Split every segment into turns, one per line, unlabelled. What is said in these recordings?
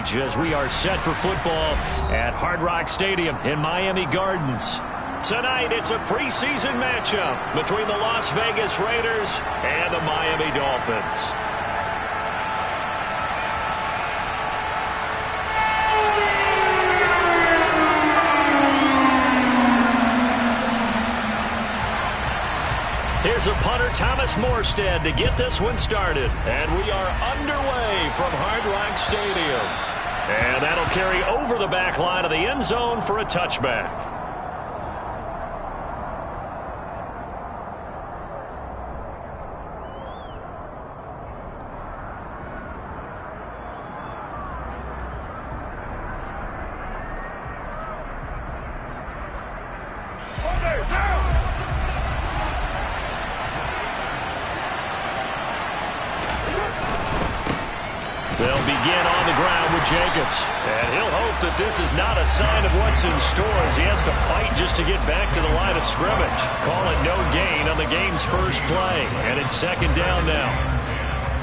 Beach as we are set for football at Hard Rock Stadium in Miami Gardens. Tonight, it's a preseason matchup between the Las Vegas Raiders and the Miami Dolphins. Here's a punter, Thomas Morstead, to get this one started. And we are underway from Hard Rock Stadium. And that'll carry over the back line of the end zone for a touchback. They'll begin on the ground with Jacobs. And he'll hope that this is not a sign of what's in store as he has to fight just to get back to the line of scrimmage. Call it no gain on the game's first play. And it's second down now.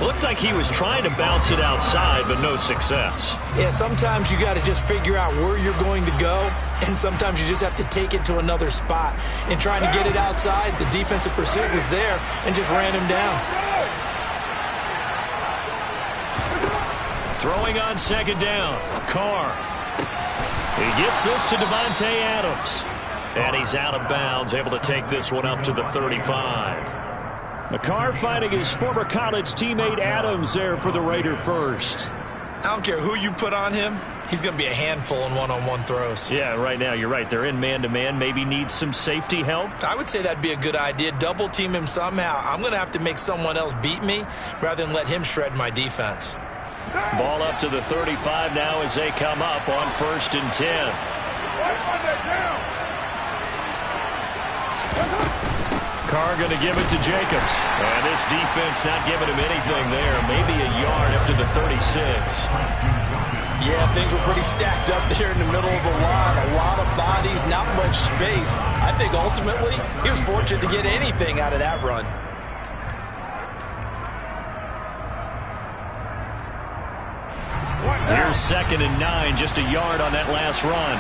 Looked like he was trying to bounce it outside, but no success.
Yeah, sometimes you got to just figure out where you're going to go, and sometimes you just have to take it to another spot. In trying to get it outside, the defensive pursuit was there and just ran him down.
Throwing on second down, Carr. He gets this to Devontae Adams. And he's out of bounds, able to take this one up to the 35. McCarr finding his former college teammate Adams there for the Raider first.
I don't care who you put on him, he's going to be a handful in one-on-one throws.
Yeah, right now, you're right. They're in man-to-man. Maybe needs some safety help.
I would say that'd be a good idea. Double team him somehow. I'm going to have to make someone else beat me rather than let him shred my defense.
Ball up to the 35 now as they come up on 1st and 10. Carr going to give it to Jacobs. And this defense not giving him anything there. Maybe a yard up to the 36.
Yeah, things were pretty stacked up there in the middle of the line. A lot of bodies, not much space. I think ultimately he was fortunate to get anything out of that run.
Here's 2nd and 9, just a yard on that last run.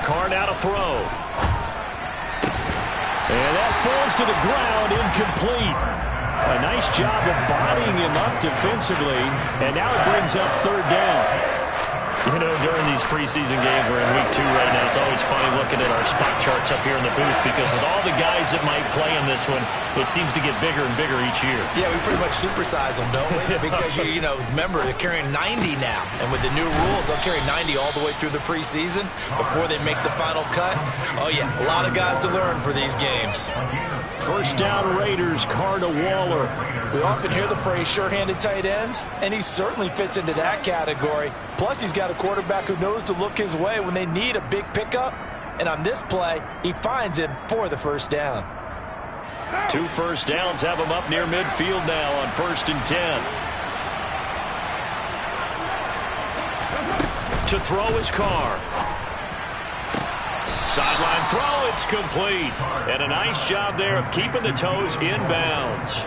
Carr now to throw. And that falls to the ground, incomplete. A nice job of bodying him up defensively, and now it brings up 3rd down. You know, during these preseason games, we're in week 2 right now. It's always funny looking at our spot charts up here in the booth because with all the guys that might play in this one, it seems to get bigger and bigger each year.
Yeah, we pretty much supersize them, don't we? Because, you know, remember, they're carrying 90 now. And with the new rules, they'll carry 90 all the way through the preseason before they make the final cut. Oh, yeah, a lot of guys to learn for these games.
1st down Raiders, Carr to Waller.
We often hear the phrase sure-handed tight ends, and he certainly fits into that category. Plus, he's got a quarterback who knows to look his way when they need a big pickup. And on this play, he finds him for the 1st down.
2 first downs have him up near midfield now on 1st and 10. To throw is Carr. Sideline throw, it's complete. And a nice job there of keeping the toes in bounds.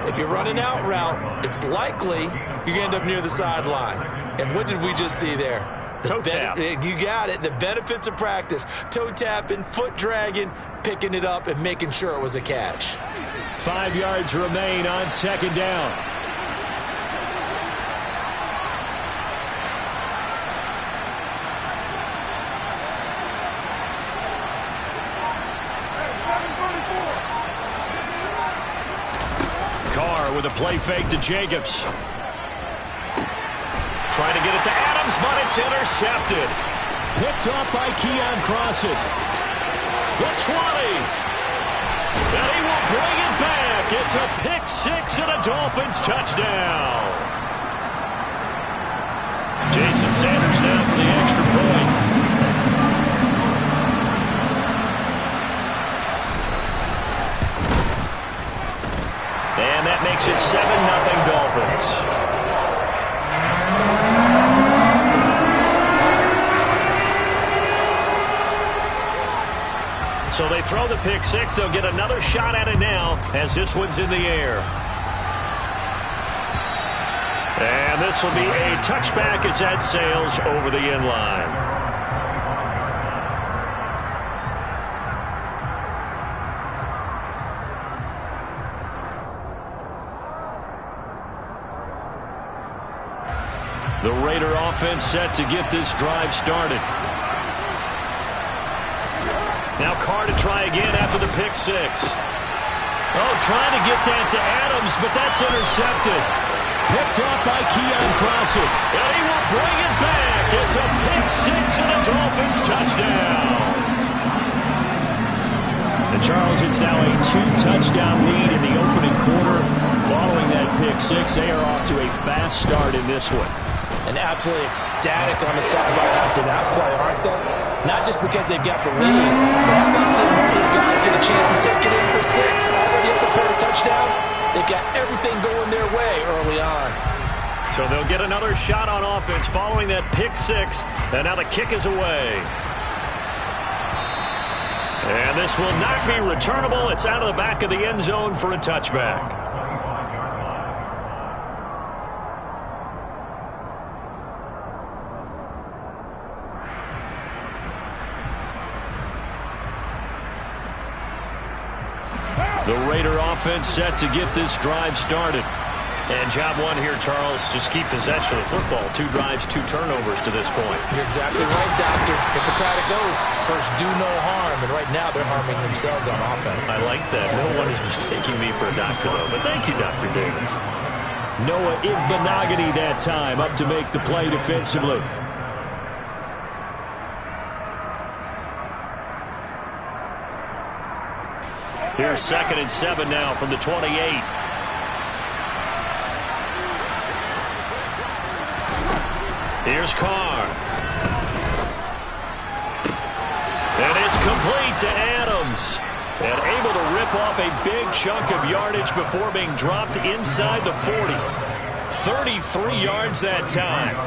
If you're running out route, it's likely you're going to end up near the sideline. And what did we just see there?
Toe tap.
You got it. The benefits of practice. Toe tapping, foot dragging, picking it up, and making sure it was a catch.
5 yards remain on 2nd down. Carr with a play fake to Jacobs. Trying to get it to Adams, but it's intercepted. Picked off by Keon Crossett. The 20. And he will bring it back. It's a pick 6 and a Dolphins touchdown. Jason Sanders now for the extra point. And that makes it 7-0 Dolphins. So they throw the pick six. They'll get another shot at it now as this one's in the air. And this will be a touchback as that sails over the end line. The Raider offense set to get this drive started. Now Carr to try again after the pick six. Oh, trying to get that to Adams, but that's intercepted. Picked off by Keon Crossett. And he will bring it back. It's a pick six and a Dolphins touchdown. And Charles, it's now a 2-touchdown lead in the opening quarter. Following that pick six, they are off to a fast start in this one.
And absolutely ecstatic on the sideline after that play, aren't they? Not just because they've got the lead, but how about seeing one of their guys get a chance to take it in for six, already up a pair of touchdowns? They've got everything going their way early on.
So they'll get another shot on offense following that pick six, and now the kick is away. And this will not be returnable. It's out of the back of the end zone for a touchback. The Raider offense set to get this drive started. And job one here, Charles, just keep possession of the football. 2 drives, 2 turnovers to this point.
You're exactly right, Doctor. Hippocratic oath. First, do no harm. And right now, they're harming themselves on offense.
I like that. No one is mistaking me for a doctor, though. But thank you, Dr. Davis. Noah Igbenogany that time up to make the play defensively. Here's 2nd and 7 now from the 28. Here's Carr. And it's complete to Adams. And able to rip off a big chunk of yardage before being dropped inside the 40. 33 yards that time.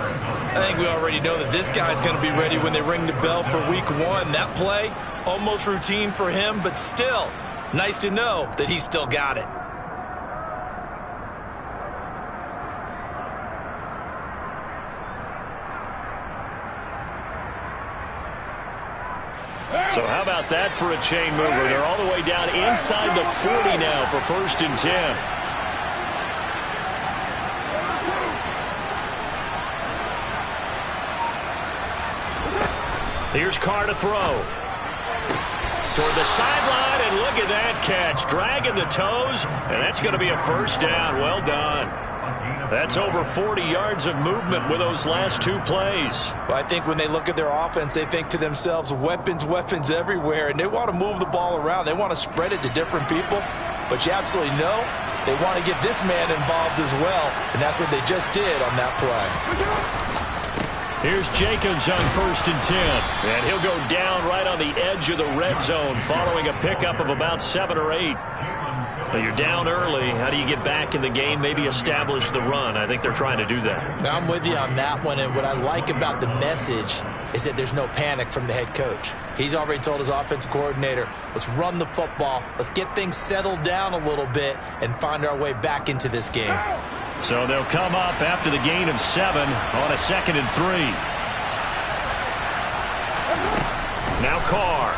I think we already know that this guy's going to be ready when they ring the bell for week 1. That play, almost routine for him, but still, nice to know that he's still got it.
So how about that for a chain mover? They're all the way down inside the 40 now for 1st and 10. Here's Carr to throw. Toward the sideline, and look at that catch. Dragging the toes, and that's going to be a 1st down. Well done. That's over 40 yards of movement with those last 2 plays.
Well, I think when they look at their offense, they think to themselves, weapons, weapons everywhere, and they want to move the ball around. They want to spread it to different people, but you absolutely know they want to get this man involved as well, and that's what they just did on that play.
Here's Jacobs on 1st and 10. And he'll go down right on the edge of the red zone following a pickup of about 7 or 8. So you're down early. How do you get back in the game? Maybe establish the run. I think they're trying to do that.
Now, I'm with you on that one, and what I like about the message is that there's no panic from the head coach. He's already told his offensive coordinator, let's run the football, let's get things settled down a little bit and find our way back into this game.
So they'll come up after the gain of 7 on a 2nd and 3. Now Carr.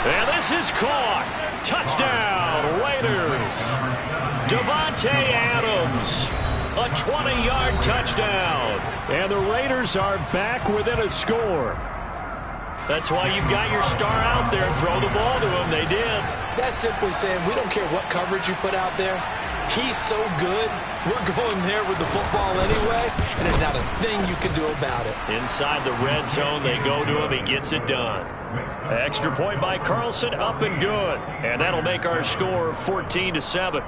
And this is caught. Touchdown, Raiders. Davante Adams. A 20-yard touchdown. And the Raiders are back within a score. That's why you've got your star out there and throw the ball to him. They did.
That's simply saying we don't care what coverage you put out there. He's so good, we're going there with the football anyway, and there's not a thing you can do about it.
Inside the red zone, they go to him. He gets it done. Extra point by Carlson, up and good. And that'll make our score 14-7.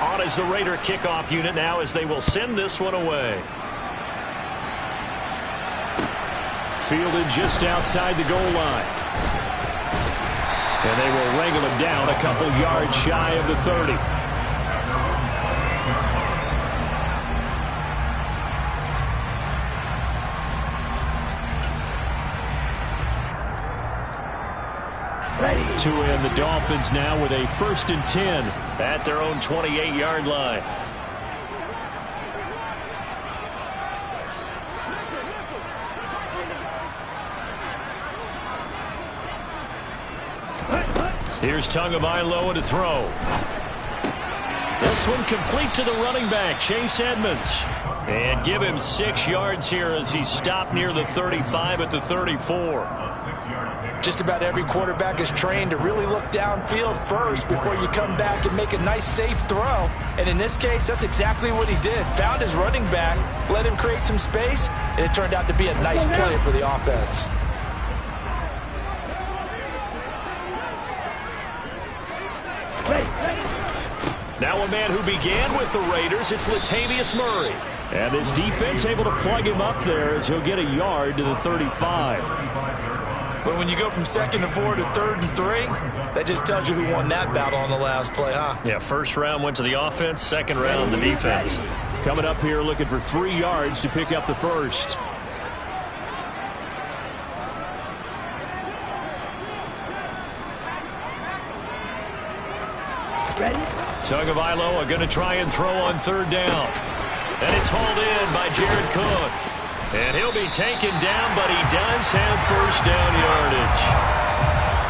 On is the Raider kickoff unit now as they will send this one away. Fielded just outside the goal line. And they will wrangle him down a couple yards shy of the 30. To end the Dolphins now with a 1st and 10 at their own 28-yard line. Here's Tagovailoa to throw. This one complete to the running back, Chase Edmonds. And give him 6 yards here as he's stopped near the 35 at the 34.
Just about every quarterback is trained to really look downfield first before you come back and make a nice, safe throw. And in this case, that's exactly what he did. Found his running back, let him create some space, and it turned out to be a nice play for the offense.
Now a man who began with the Raiders, it's Latavius Murray. And this defense able to plug him up there as he'll get a yard to the 35.
But when you go from 2nd and 4 to 3rd and 3, that just tells you who won that battle on the last play, huh?
Yeah, first round went to the offense, second round the defense. Coming up here looking for 3 yards to pick up the first. Tagovailoa going to try and throw on 3rd down. And it's hauled in by Jared Cook. And he'll be taken down, but he does have 1st down yardage.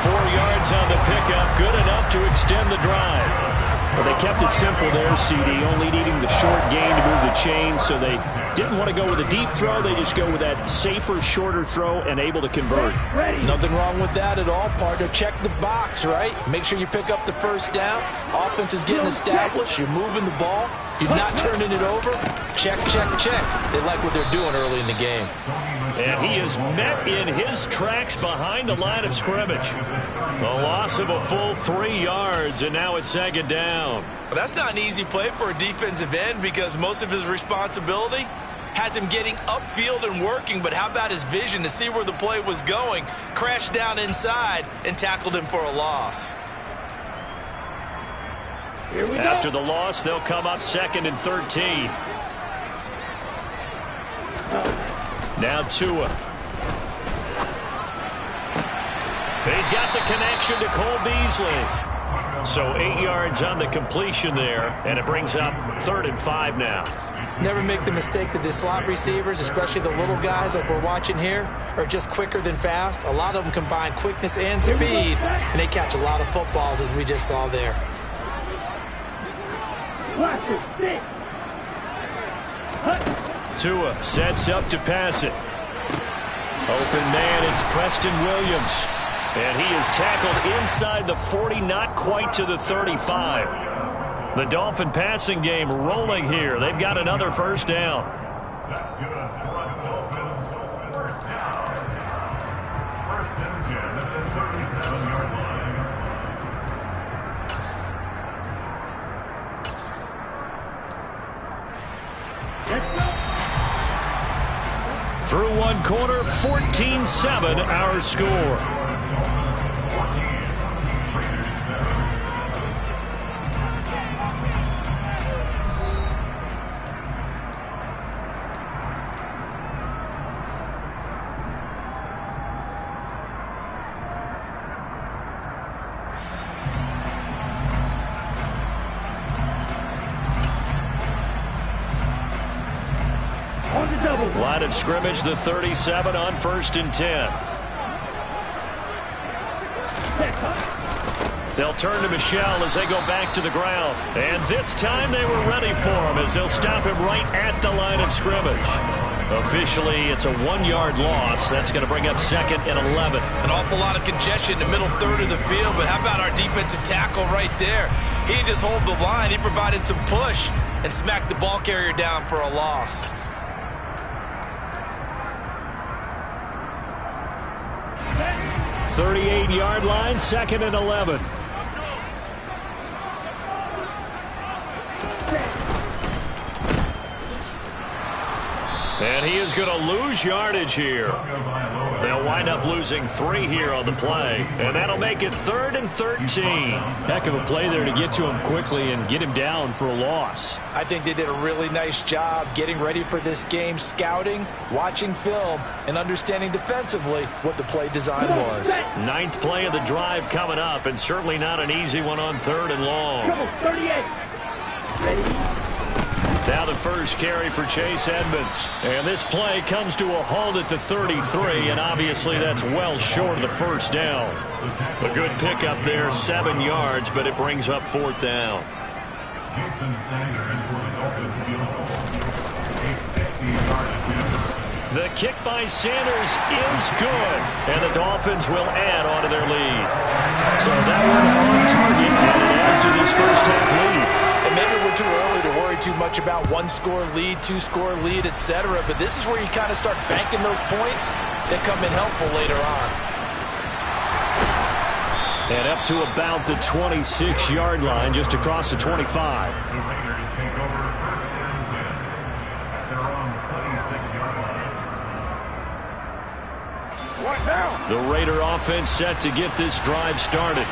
4 yards on the pickup, good enough to extend the drive. Well, they kept it simple there, CD, only needing the short gain to move the chain, so they didn't want to go with a deep throw. They just go with that safer, shorter throw and able to convert.
Nothing wrong with that at all, partner. Check the box, right? Make sure you pick up the 1st down. Offense is getting established. You're moving the ball. You're not turning it over. Check, check, check. They like what they're doing early in the game.
And he is met in his tracks behind the line of scrimmage. The loss of a full 3 yards, and now it's 2nd down.
Well, that's not an easy play for a defensive end because most of his responsibility has him getting upfield and working, but how about his vision to see where the play was going, crashed down inside, and tackled him for a loss.
After the loss, they'll come up 2nd and 13. Now Tua. He's got the connection to Cole Beasley. So 8 yards on the completion there, and it brings up 3rd and 5 now.
Never make the mistake that the slot receivers, especially the little guys like we're watching here, are just quicker than fast. A lot of them combine quickness and speed, and they catch a lot of footballs as we just saw there.
Tua sets up to pass it. Open man, it's Preston Williams. And he is tackled inside the 40, not quite to the 35. The Dolphin passing game rolling here. They've got another 1st down. That's good. First down. 1st and 10 at the 37-yard line. Through 1 quarter, 14-7 our score. Line of scrimmage, the 37 on 1st and 10. They'll turn to Michel as they go back to the ground. And this time they were ready for him as they'll stop him right at the line of scrimmage. Officially, it's a 1-yard loss. That's going to bring up 2nd and 11.
An awful lot of congestion in the middle third of the field, but how about our defensive tackle right there? He didn't just hold the line. He provided some push and smacked the ball carrier down for a loss.
38-yard line, 2nd and 11. And he is going to lose yardage here. They'll wind up losing 3 here on the play. And that'll make it 3rd and 13.
Heck of a play there to get to him quickly and get him down for a loss.
I think they did a really nice job getting ready for this game, scouting, watching film, and understanding defensively what the play design was.
9th play of the drive coming up, and certainly not an easy one on 3rd and long.
Come on, 38. Ready?
Now the first carry for Chase Edmonds. And this play comes to a halt at the 33, and obviously that's well short of the first down. A good pickup there, 7 yards, but it brings up 4th down. The kick by Sanders is good, and the Dolphins will add on to their lead. So that one on target, and it adds to this first half lead.
And maybe we're too early to worry too much about 1-score lead, 2-score lead, etc. But this is where you kind of start banking those points that come in helpful later on.
And up to about the 26-yard line, just across the 25.
The Raider offense set to get this drive started.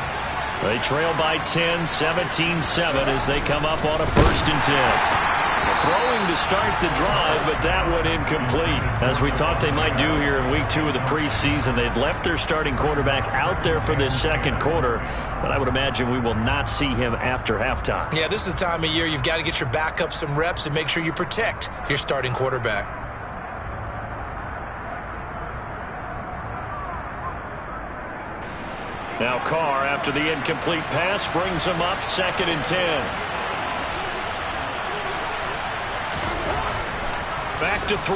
They trail by 10, 17-7 as they come up on a 1st and 10. Throwing to start the drive, but that one incomplete. As we thought they might do here in week 2 of the preseason, they've left their starting quarterback out there for this 2nd quarter, but I would imagine we will not see him after halftime.
Yeah, this is the time of year you've got to get your backup some reps and make sure you protect your starting quarterback.
Now Carr, after the incomplete pass, brings him up 2nd and 10. Back to throw.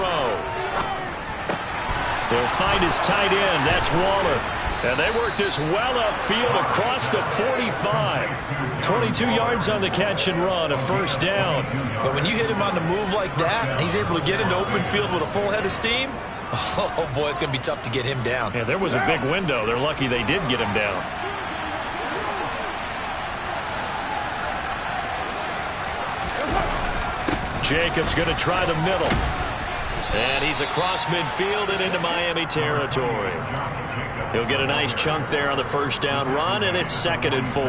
He'll find his tight end. That's Waller. And they work this well upfield across the 45. 22 yards on the catch and run, a 1st down.
But when you hit him on the move like that, he's able to get into open field with a full head of steam. Oh, boy, it's going to be tough to get him down.
Yeah, there was a big window. They're lucky they did get him down. Jacobs going to try the middle. And he's across midfield and into Miami territory. He'll get a nice chunk there on the 1st down run, and it's 2nd and 4.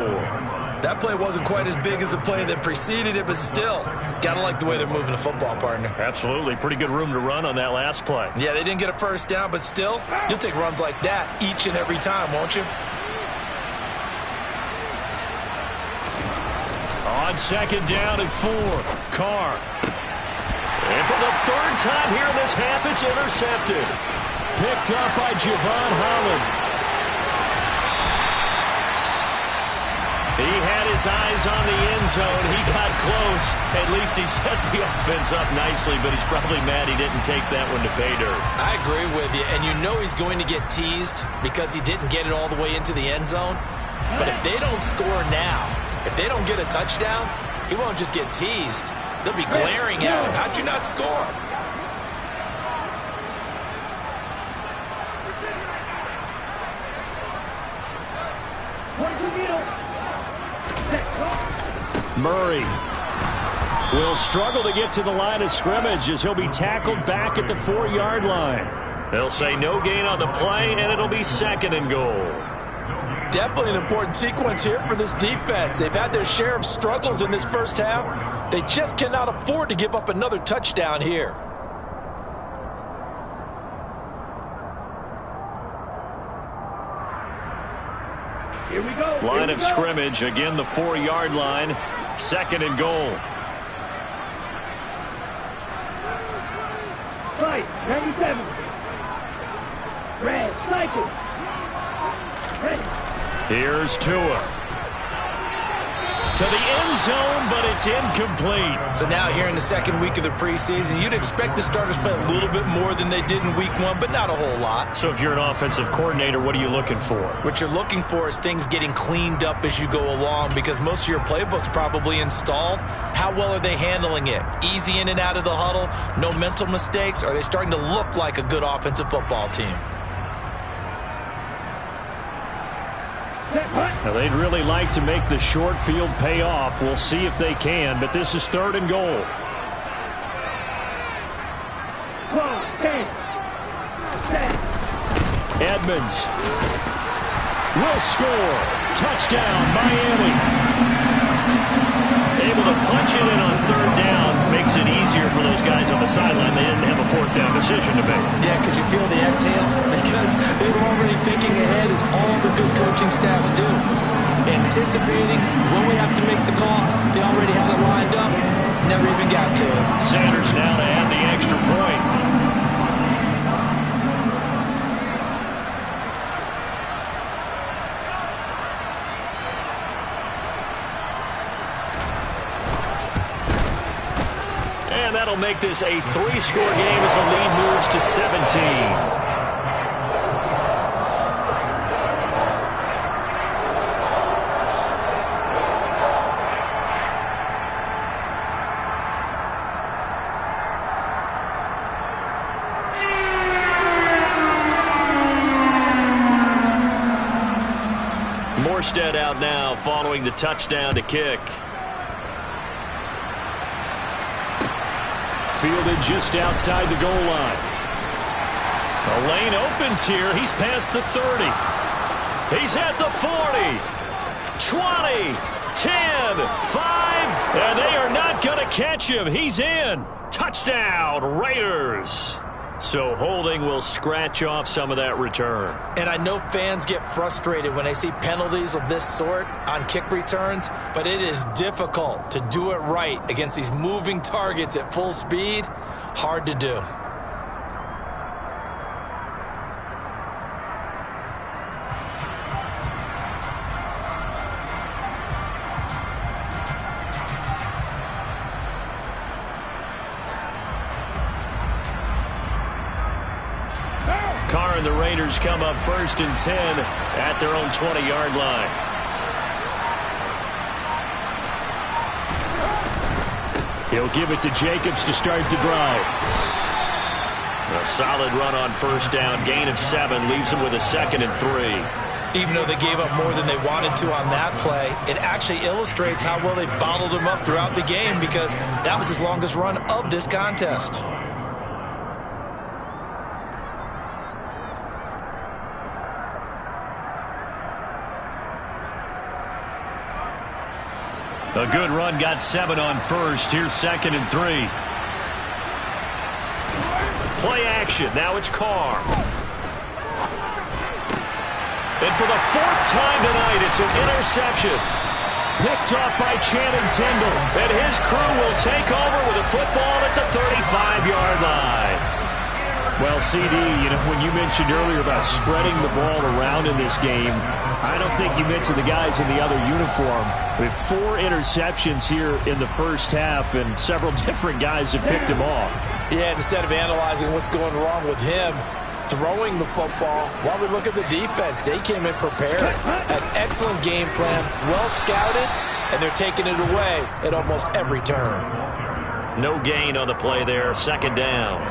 That play wasn't quite as big as the play that preceded it, but still, got to like the way they're moving the football, partner.
Absolutely. Pretty good room to run on that last play.
Yeah, they didn't get a 1st down, but still, you'll take runs like that each and every time, won't you?
On 2nd down and 4, Carr. And for the 3rd time here in this half, it's intercepted. Picked up by Javon Holland. He had his eyes on the end zone. He got close. At least he set the offense up nicely, but he's probably mad he didn't take that one to pay dirt.
I agree with you, and you know he's going to get teased because he didn't get it all the way into the end zone. But if they don't score now, if they don't get a touchdown, he won't just get teased. They'll be glaring at him. How'd you not score?
Murray will struggle to get to the line of scrimmage as he'll be tackled back at the 4-yard line.
They'll say no gain on the play, and it'll be 2nd and goal.
Definitely an important sequence here for this defense. They've had their share of struggles in this 1st half. They just cannot afford to give up another touchdown here.
Here we go.
Line of scrimmage, again the 4-yard line, 2nd and goal.
Right, 97. Red, cycle. Ready.
Here's Tua. To the end zone, but it's incomplete.
So now here in the 2nd week of the preseason, you'd expect the starters to play a little bit more than they did in week 1, but not a whole lot.
So if you're an offensive coordinator, what are you looking for?
What you're looking for is things getting cleaned up as you go along because most of your playbook's probably installed. How well are they handling it? Easy in and out of the huddle? No mental mistakes? Or are they starting to look like a good offensive football team?
Now, they'd really like to make the short field pay off. We'll see if they can, but this is 3rd and goal. Edmonds will score. Touchdown, Miami.
Able to punch it in on third down. Makes it easier for those guys on the sideline. They didn't have a fourth down decision to make.
Yeah, could you feel the exhale? Because they were already thinking ahead, as all the good coaching staffs do. Anticipating when we have to make the call. They already had it lined up. Never even got to it.
Sanders now to add the extra point. And that'll make this a 3-score game as the lead moves to 17. Morstead out now following the touchdown to kick.
Fielded just outside the goal line.
The lane opens here. He's past the 30. He's at the 40. 20. 10. 5. And they are not going to catch him. He's in. Touchdown, Raiders. So holding will scratch off some of that return.
And I know fans get frustrated when they see penalties of this sort on kick returns, but it is difficult to do it right against these moving targets at full speed. Hard to do.
Carr and the Raiders come up 1st and 10 at their own 20-yard line.
He'll give it to Jacobs to start the drive.
A solid run on 1st down. Gain of 7 leaves him with a 2nd and 3.
Even though they gave up more than they wanted to on that play, it actually illustrates how well they bottled him up throughout the game, because that was his longest run of this contest.
A good run, got 7 on 1st. Here's 2nd and 3. Play action. Now it's Carr. And for the 4th time tonight, it's an interception.
Picked off by Channing Tindall.
And his crew will take over with a football at the 35-yard line.
Well, CD, when you mentioned earlier about spreading the ball around in this game, I don't think you mentioned the guys in the other uniform. With 4 interceptions here in the first half, and several different guys have picked him off.
Yeah, instead of analyzing what's going wrong with him throwing the football, while we look at the defense, they came in prepared. An excellent game plan, well scouted, and they're taking it away at almost every turn.
No gain on the play there, 2nd down.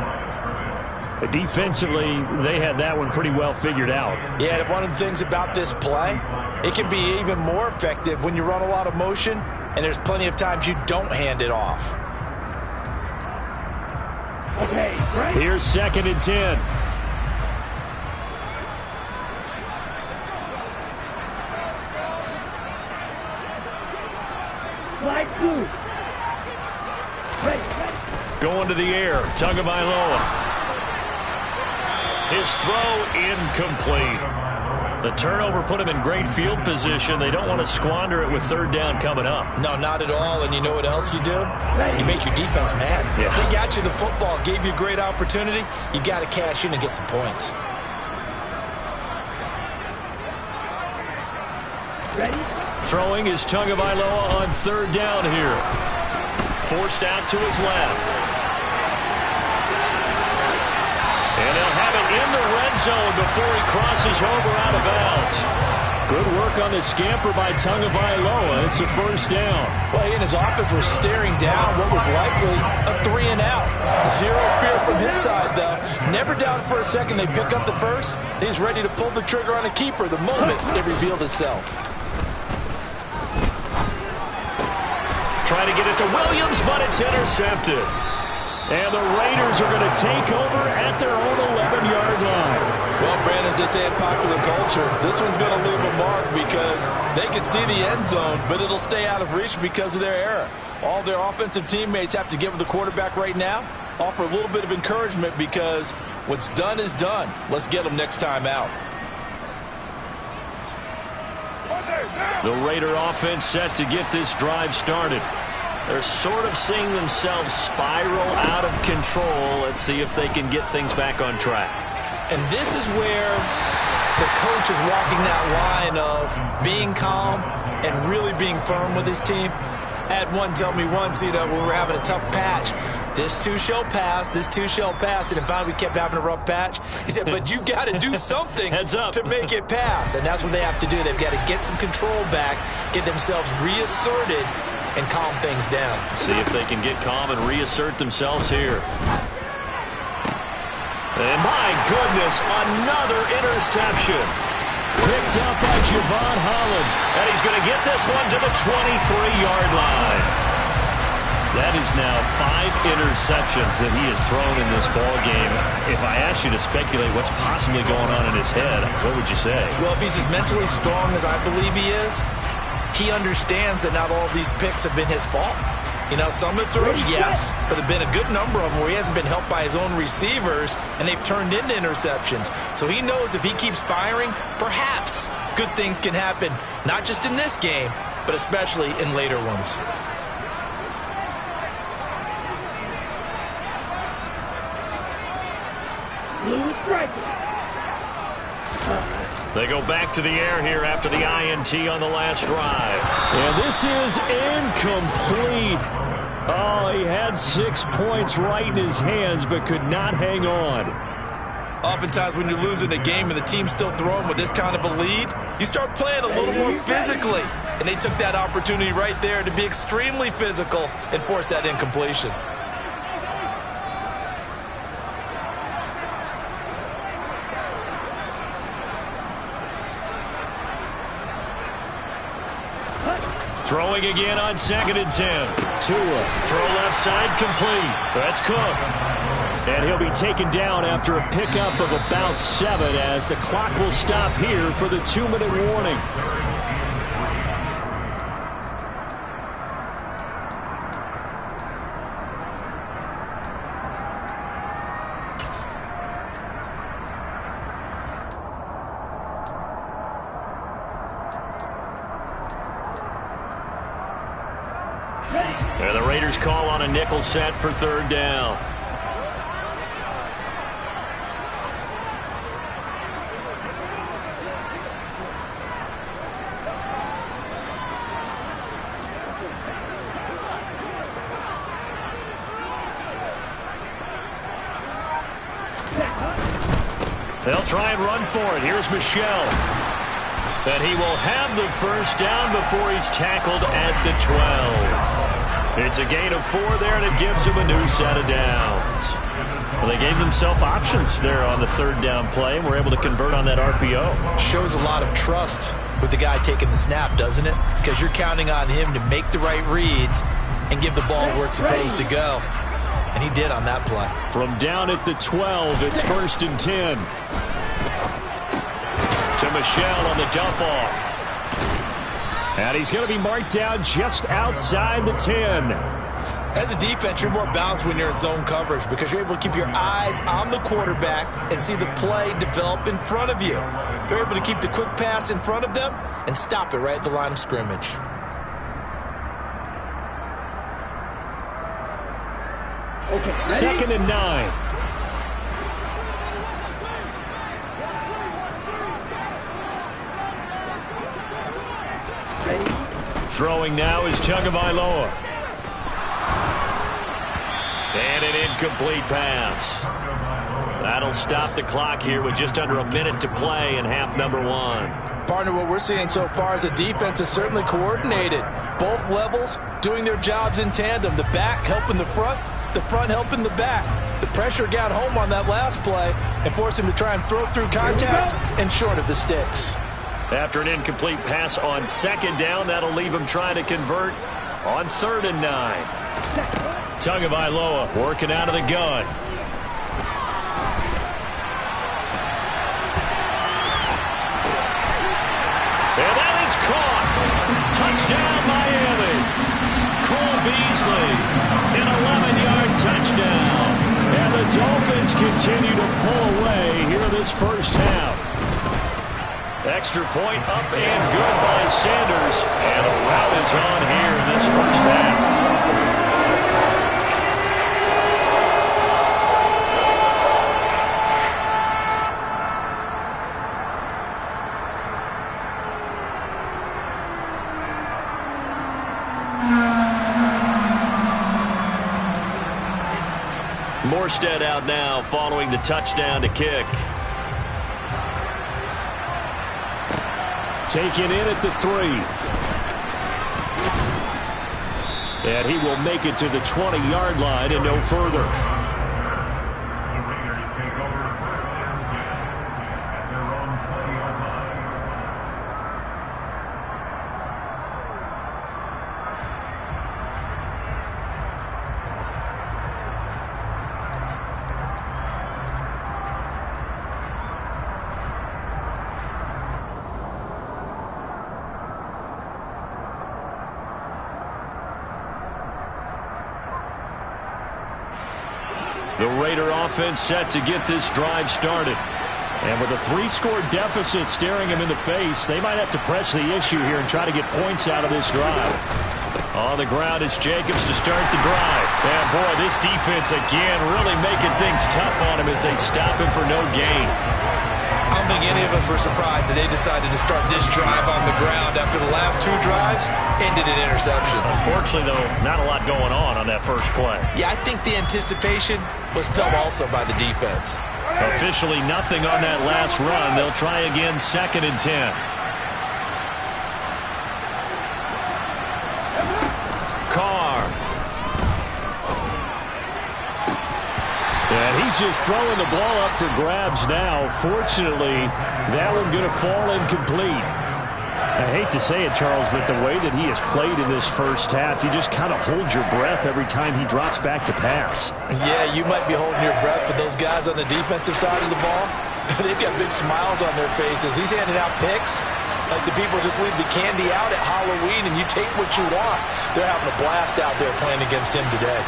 Defensively, they had that one pretty well figured out.
Yeah, and one of the things about this play, it can be even more effective when you run a lot of motion, and there's plenty of times you don't hand it off.
Okay, right.
Here's 2nd and 10.
Slide 2. Ready.
Going to the air, Tagovailoa. His throw incomplete. The turnover put him in great field position. They don't want to squander it with 3rd down coming up.
No, not at all. And you know what else you do? You make your defense mad.
Yeah.
They got you the football, gave you a great opportunity. You got to cash in and get some points.
Ready.
Throwing is Tagovailoa on 3rd down here. Forced out to his left. And he'll have it in the red zone before he crosses over out of bounds.
Good work on the scamper by Tagovailoa. It's a 1st down.
Well, he and his offense were staring down what was likely a 3-and-out. Zero fear from his side, though. Never doubted for a second they pick up the first. He's ready to pull the trigger on a keeper the moment it revealed itself.
Trying to get it to Williams, but it's intercepted.
And the Raiders are going to take over at their own 11-yard line.
Well, Brandon, as they say in popular culture, this one's going to leave a mark because they can see the end zone, but it'll stay out of reach because of their error. All their offensive teammates have to give the quarterback right now, offer a little bit of encouragement because what's done is done. Let's get them next time out.
The Raider offense set to get this drive started. They're sort of seeing themselves spiral out of control. Let's see if they can get things back on track.
And this is where the coach is walking that line of being calm and really being firm with his team. Had one tell me once, when we were having a tough patch, this too shall pass, this too shall pass. And finally we kept having a rough patch. He said, but you've got to do something to make it pass. And that's what they have to do. They've got to get some control back, get themselves reasserted, and calm things down.
See if they can get calm and reassert themselves here. And my goodness, another interception. Picked up by Javon Holland. And he's going to get this one to the 23-yard line. That is now 5 interceptions that he has thrown in this ball game. If I asked you to speculate what's possibly going on in his head, what would you say?
Well, if he's as mentally strong as I believe he is, he understands that not all of these picks have been his fault. Some of the throws, yes, but there have been a good number of them where he hasn't been helped by his own receivers, and they've turned into interceptions. So he knows if he keeps firing, perhaps good things can happen, not just in this game, but especially in later ones.
Blue strike.
They go back to the air here after the INT on the last drive.
And this is incomplete. Oh, he had 6 points right in his hands, but could not hang on.
Oftentimes when you're losing a game and the team's still throwing with this kind of a lead, you start playing a little more physically. And they took that opportunity right there to be extremely physical and force that incompletion.
Throwing again on 2nd and 10. Tua, throw left side, complete. That's Cook.
And he'll be taken down after a pickup of about 7 as the clock will stop here for the 2-minute warning.
And the Raiders call on a nickel set for 3rd down. They'll try and run for it. Here's Michel. And he will have the 1st down before he's tackled at the 12. It's a gain of 4 there, and it gives him a new set of downs. Well, they gave themselves options there on the 3rd down play, and were able to convert on that RPO.
Shows a lot of trust with the guy taking the snap, doesn't it? Because you're counting on him to make the right reads and give the ball where it's supposed to go. And he did on that play.
From down at the 12, it's 1st and 10.
To Michel on the dump off.
And he's going to be marked down just outside the 10.
As a defense, you're more balanced when you're in zone coverage because you're able to keep your eyes on the quarterback and see the play develop in front of you. You're able to keep the quick pass in front of them and stop it right at the line of scrimmage.
Okay,
2nd and 9.
Throwing now is Tagovailoa. And an incomplete pass. That'll stop the clock here with just under a minute to play in half number 1.
Partner, what we're seeing so far is the defense is certainly coordinated. Both levels doing their jobs in tandem. The back helping the front helping the back. The pressure got home on that last play and forced him to try and throw through contact and short of the sticks.
After an incomplete pass on 2nd down, that'll leave him trying to convert on 3rd and 9.
Tagovailoa working out of the gun. And that is caught. Touchdown, Miami. Cole Beasley, an 11-yard touchdown. And the Dolphins continue to pull away here this first half. Extra point up and good by Sanders. And a rout is on here in this first half. Morstead out now following the touchdown to kick.
Taken in at the 3. And he will make it to the 20-yard line and no further.
The Raider offense set to get this drive started.
And with a 3-score deficit staring him in the face, they might have to press the issue here and try to get points out of this drive.
On the ground, it's Jacobs to start the drive. And boy, this defense again really making things tough on him as they stop him for no gain.
I don't think any of us were surprised that they decided to start this drive on the ground after the last 2 drives ended in interceptions.
Unfortunately, though, not a lot going on that first play.
Yeah, I think the anticipation was felt also by the defense.
Officially nothing on that last run. They'll try again, 2nd and 10.
And he's just throwing the ball up for grabs now. Fortunately, that one going to fall incomplete. I hate to say it, Charles, but the way that he has played in this first half, you just kind of hold your breath every time he drops back to pass.
Yeah, you might be holding your breath, but those guys on the defensive side of the ball, they've got big smiles on their faces. He's handing out picks like the people just leave the candy out at Halloween and you take what you want. They're having a blast out there playing against him today.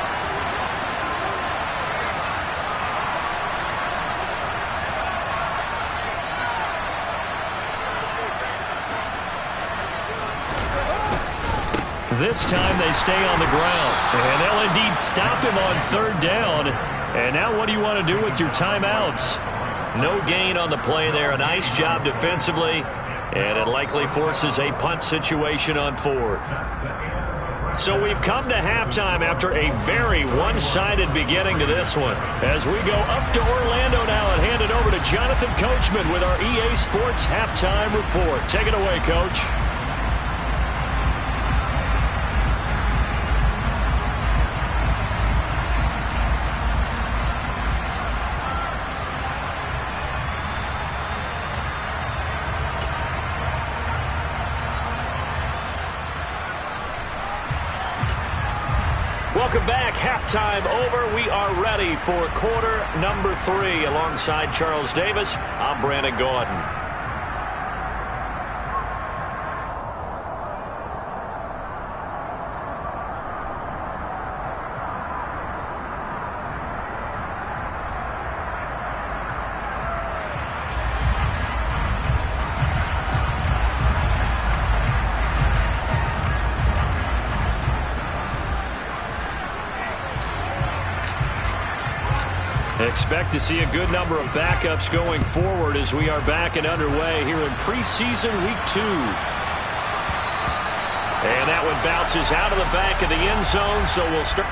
This time they stay on the ground. And they'll indeed stop him on 3rd down. And now what do you want to do with your timeouts? No gain on the play there. A nice job defensively. And it likely forces a punt situation on 4th. So we've come to halftime after a very one-sided beginning to this one. As we go up to Orlando now and hand it over to Jonathan Coachman with our EA Sports Halftime Report. Take it away, Coach. Welcome back. Halftime over. We are ready for quarter number 3. Alongside Charles Davis, I'm Brandon Gordon. Expect to see a good number of backups going forward as we are back and underway here in preseason week 2. And that one bounces out of the back of the end zone, so we'll start.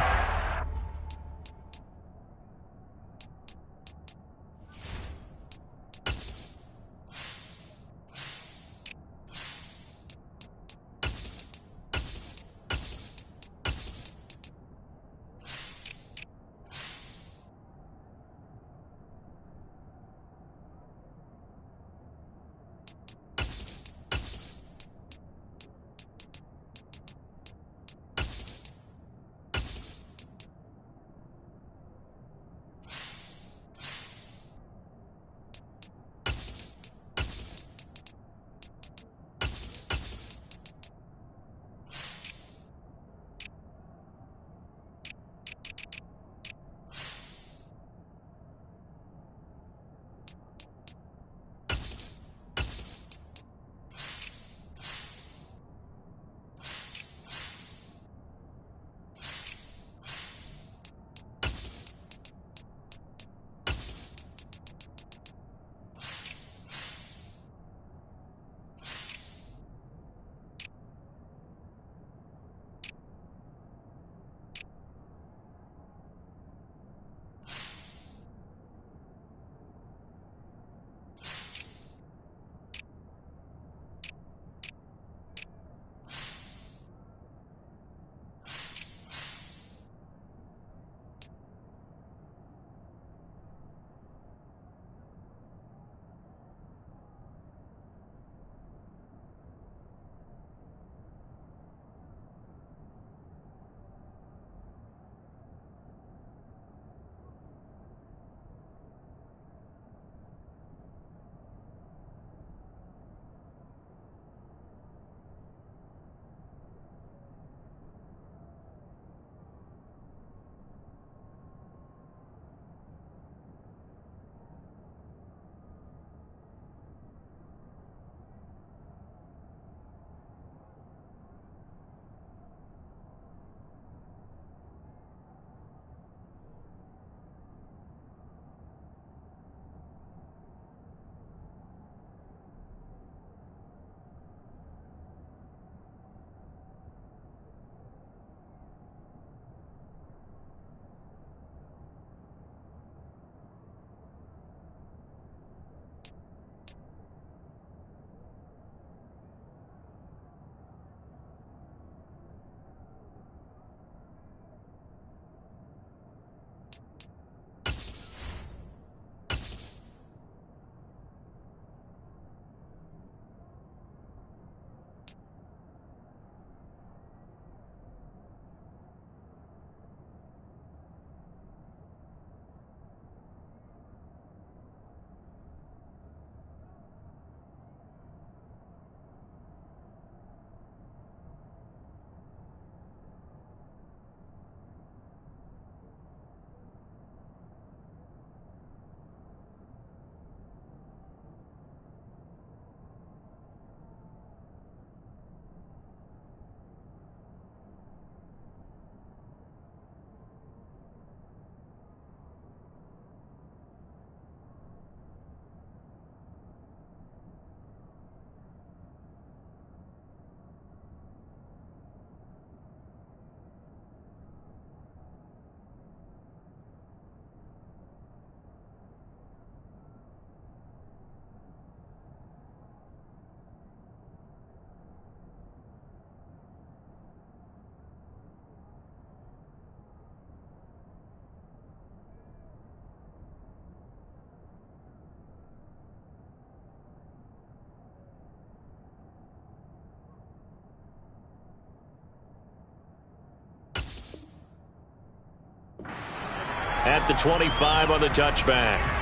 at the 25 on the touchback.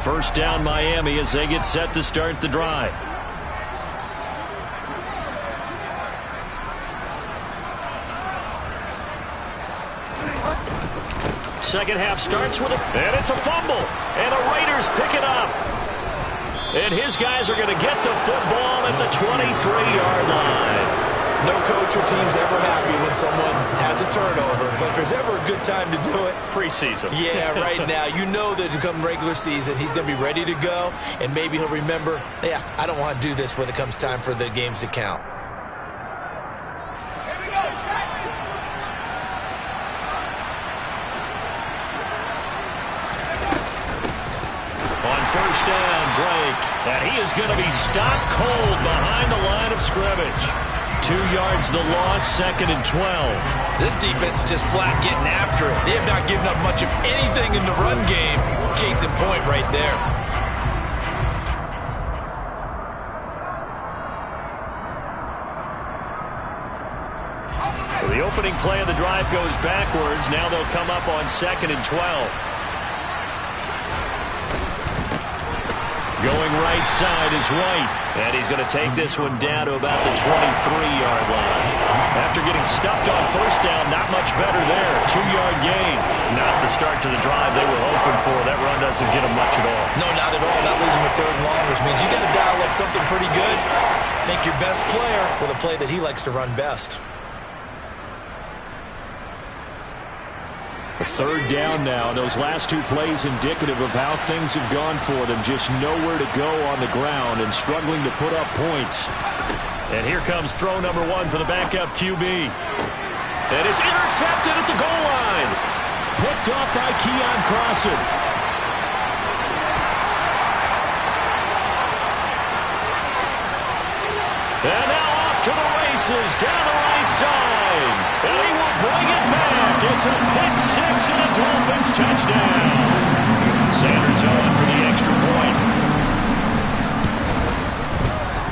First down Miami as they get set to start the drive. Second half starts with and it's a fumble. And the Raiders pick it up. And his guys are going to get the football at the 23-yard line.
No coach or team's ever happy when someone has a turnover, but if there's ever a good time to do it,
preseason.
Yeah, right now. You know that come regular season, he's going to be ready to go, and maybe he'll remember, yeah, I don't want to do this when it comes time for the games to count.
On first down, Drake, and he is going to be stopped cold behind the line of scrimmage. 2 yards the loss, 2nd and 12.
This defense is just flat getting after it. They have not given up much of anything in the run game. Case in point right there.
So the opening play of the drive goes backwards. Now they'll come up on 2nd and 12. Going right side is White. And he's going to take this one down to about the 23-yard line. After getting stuffed on first down, not much better there. 2-yard gain. Not the start to the drive they were hoping for. That run doesn't get them much at all.
No, not at all. Not losing with 3rd and long, which means you got to dial up something pretty good. Think your best player with a play that he likes to run best.
A 3rd down now. Those last 2 plays indicative of how things have gone for them. Just nowhere to go on the ground and struggling to put up points.
And here comes throw number 1 for the backup QB. And it's intercepted at the goal line.
Picked off by Keon Crossan.
And now off to the races down the right side. And he will bring it back. It's a pick-6 and a Dolphins touchdown. Sanders on for the extra point.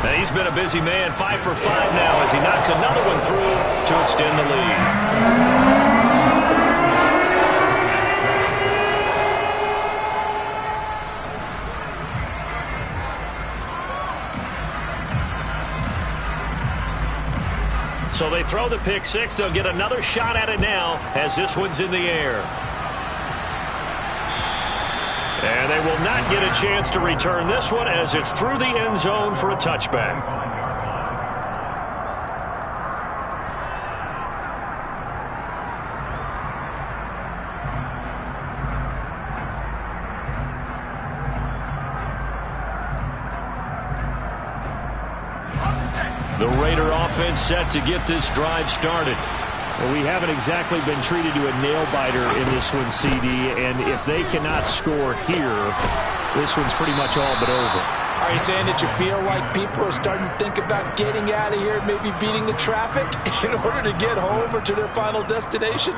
And he's been a busy man, 5 for 5 now as he knocks another one through to extend the lead. So they throw the pick-6. They'll get another shot at it now as this one's in the air. And they will not get a chance to return this one as it's through the end zone for a touchback. The Raider offense set to get this drive started.
Well, we haven't exactly been treated to a nail-biter in this one, CD, and if they cannot score here, this one's pretty much all but over.
Are you saying that you feel like people are starting to think about getting out of here, maybe beating the traffic in order to get home or to their final destination?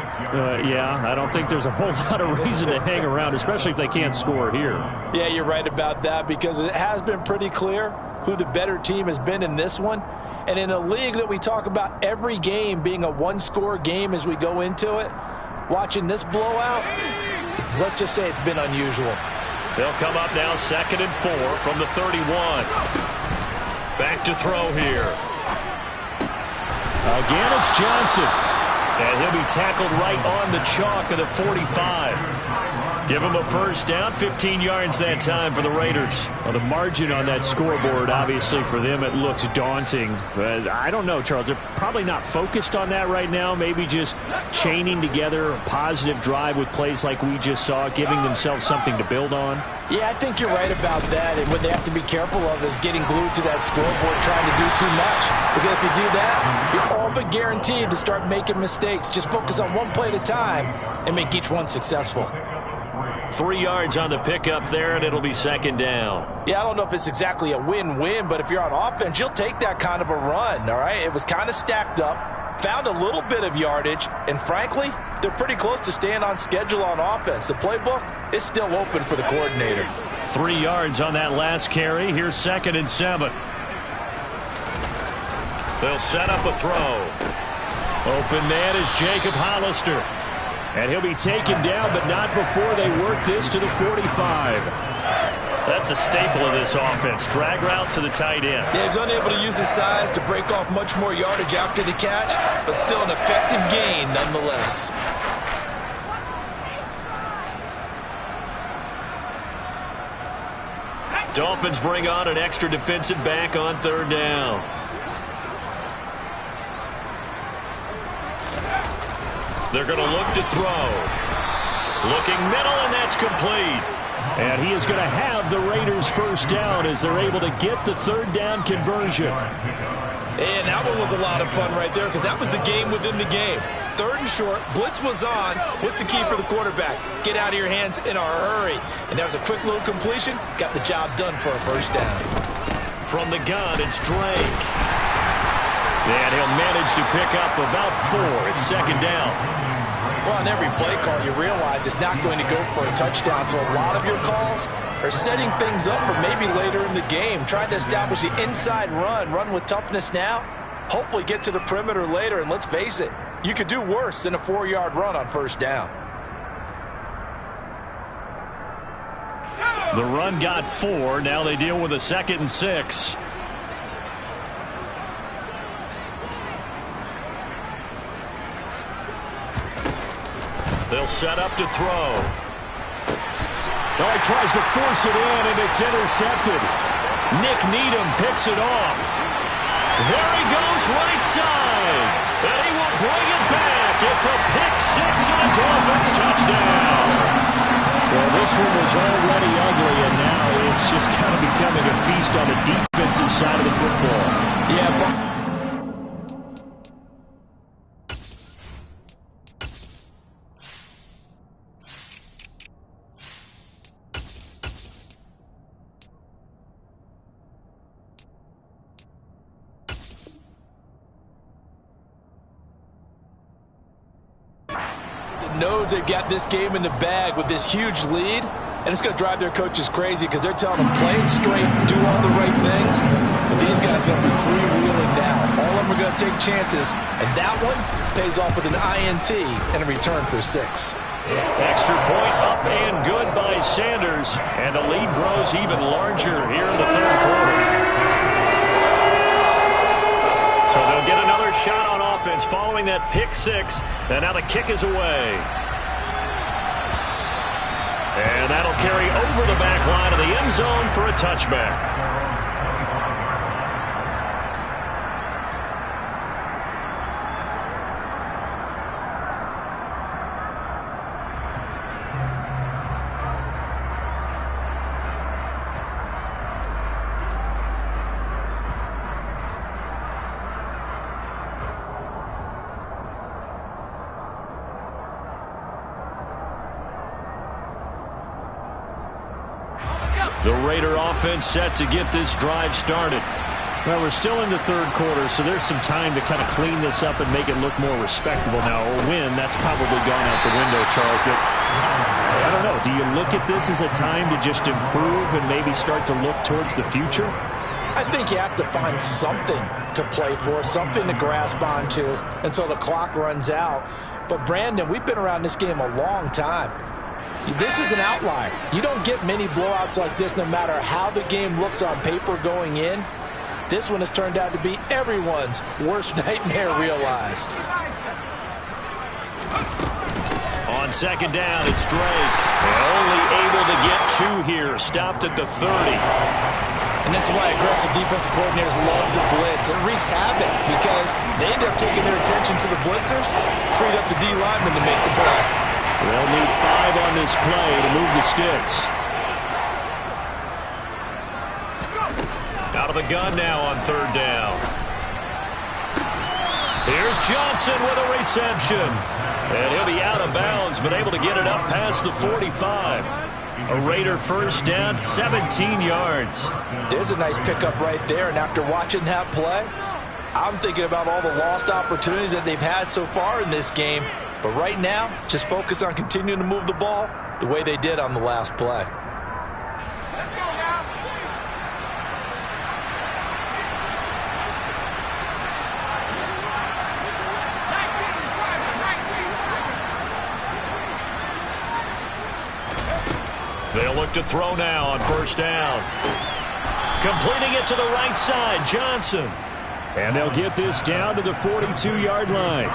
Yeah, I don't think there's a whole lot of reason to hang around, especially if they can't score here.
Yeah, you're right about that because it has been pretty clear who the better team has been in this one. And in a league that we talk about every game being a one-score game as we go into it, watching this blowout, let's just say it's been unusual.
They'll come up now 2nd and 4 from the 31. Back to throw here.
Again, it's Johnson.
And he'll be tackled right on the chalk of the 45. Give him a first down, 15 yards that time for the Raiders.
Well, the margin on that scoreboard, obviously, for them, it looks daunting. But I don't know, Charles. They're probably not focused on that right now. Maybe just chaining together a positive drive with plays like we just saw, giving themselves something to build on.
Yeah, I think you're right about that. And what they have to be careful of is getting glued to that scoreboard, trying to do too much. Because if you do that, you're all but guaranteed to start making mistakes. Just focus on one play at a time and make each one successful.
3 yards on the pickup there, and it'll be 2nd down.
Yeah, I don't know if it's exactly a win-win, but if you're on offense, you'll take that kind of a run, all right? It was kind of stacked up, found a little bit of yardage, and frankly, they're pretty close to staying on schedule on offense. The playbook is still open for the coordinator.
3 yards on that last carry. Here's 2nd and 7. They'll set up a throw. Open man is Jacob Hollister.
And he'll be taken down, but not before they work this to the 45.
That's a staple of this offense. Drag route to the tight end.
Yeah, he's unable to use his size to break off much more yardage after the catch, but still an effective gain nonetheless.
Dolphins bring on an extra defensive back on 3rd down. They're going to look to throw. Looking middle, and that's complete.
And he is going to have the Raiders 1st down as they're able to get the 3rd down conversion.
And that one was a lot of fun right there because that was the game within the game. 3rd and short, blitz was on. What's the key for the quarterback? Get out of your hands in a hurry. And that was a quick little completion. Got the job done for a 1st down.
From the gun, it's Drake. And he'll manage to pick up about 4. It's 2nd down.
Well, on every play call, you realize it's not going to go for a touchdown. So a lot of your calls are setting things up for maybe later in the game, trying to establish the inside run with toughness now, hopefully get to the perimeter later. And let's face it, you could do worse than a 4-yard run on 1st down.
The run got 4. Now they deal with a 2nd and 6. They'll set up to throw.
Oh, he tries to force it in, and it's intercepted.
Nick Needham picks it off. There he goes, right side. And he will bring it back. It's a pick 6 and a Dolphins touchdown.
Well, this one was already ugly, and now it's just kind of becoming a feast on the defensive side of the football.
Yeah, but knows they've got this game in the bag with this huge lead, and it's going to drive their coaches crazy because they're telling them play it straight, do all the right things, but these guys are going to be freewheeling now. All of them are going to take chances, and that one pays off with an INT and a return for 6.
Extra point up and good by Sanders, and the lead grows even larger here in the 3rd quarter. So they'll get another shot on offense following that pick 6, and now the kick is away. And that'll carry over the back line of the end zone for a touchback. The Raider offense set to get this drive started.
Well, we're still in the 3rd quarter, so there's some time to kind of clean this up and make it look more respectable. Now, a win, that's probably gone out the window, Charles. But I don't know. Do you look at this as a time to just improve and maybe start to look towards the future?
I think you have to find something to play for, something to grasp onto until the clock runs out. But, Brandon, we've been around this game a long time. This is an outlier. You don't get many blowouts like this no matter how the game looks on paper going in. This one has turned out to be everyone's worst nightmare realized.
On 2nd down, it's Drake. Only able to get 2 here. Stopped at the 30.
And this is why aggressive defensive coordinators love to blitz. It wreaks havoc because they end up taking their attention to the blitzers, freed up the D linemen to make the play.
They'll need 5 on this play to move the sticks.
Out of the gun now on 3rd down. Here's Johnson with a reception. And he'll be out of bounds, but able to get it up past the 45. A Raider 1st down, 17 yards.
There's a nice pickup right there, and after watching that play, I'm thinking about all the lost opportunities that they've had so far in this game. But right now, just focus on continuing to move the ball the way they did on the last play.
Let's go now.
look to throw now on first down. Completing it to the right side, Johnson.
And they'll get this down to the 42-yard line.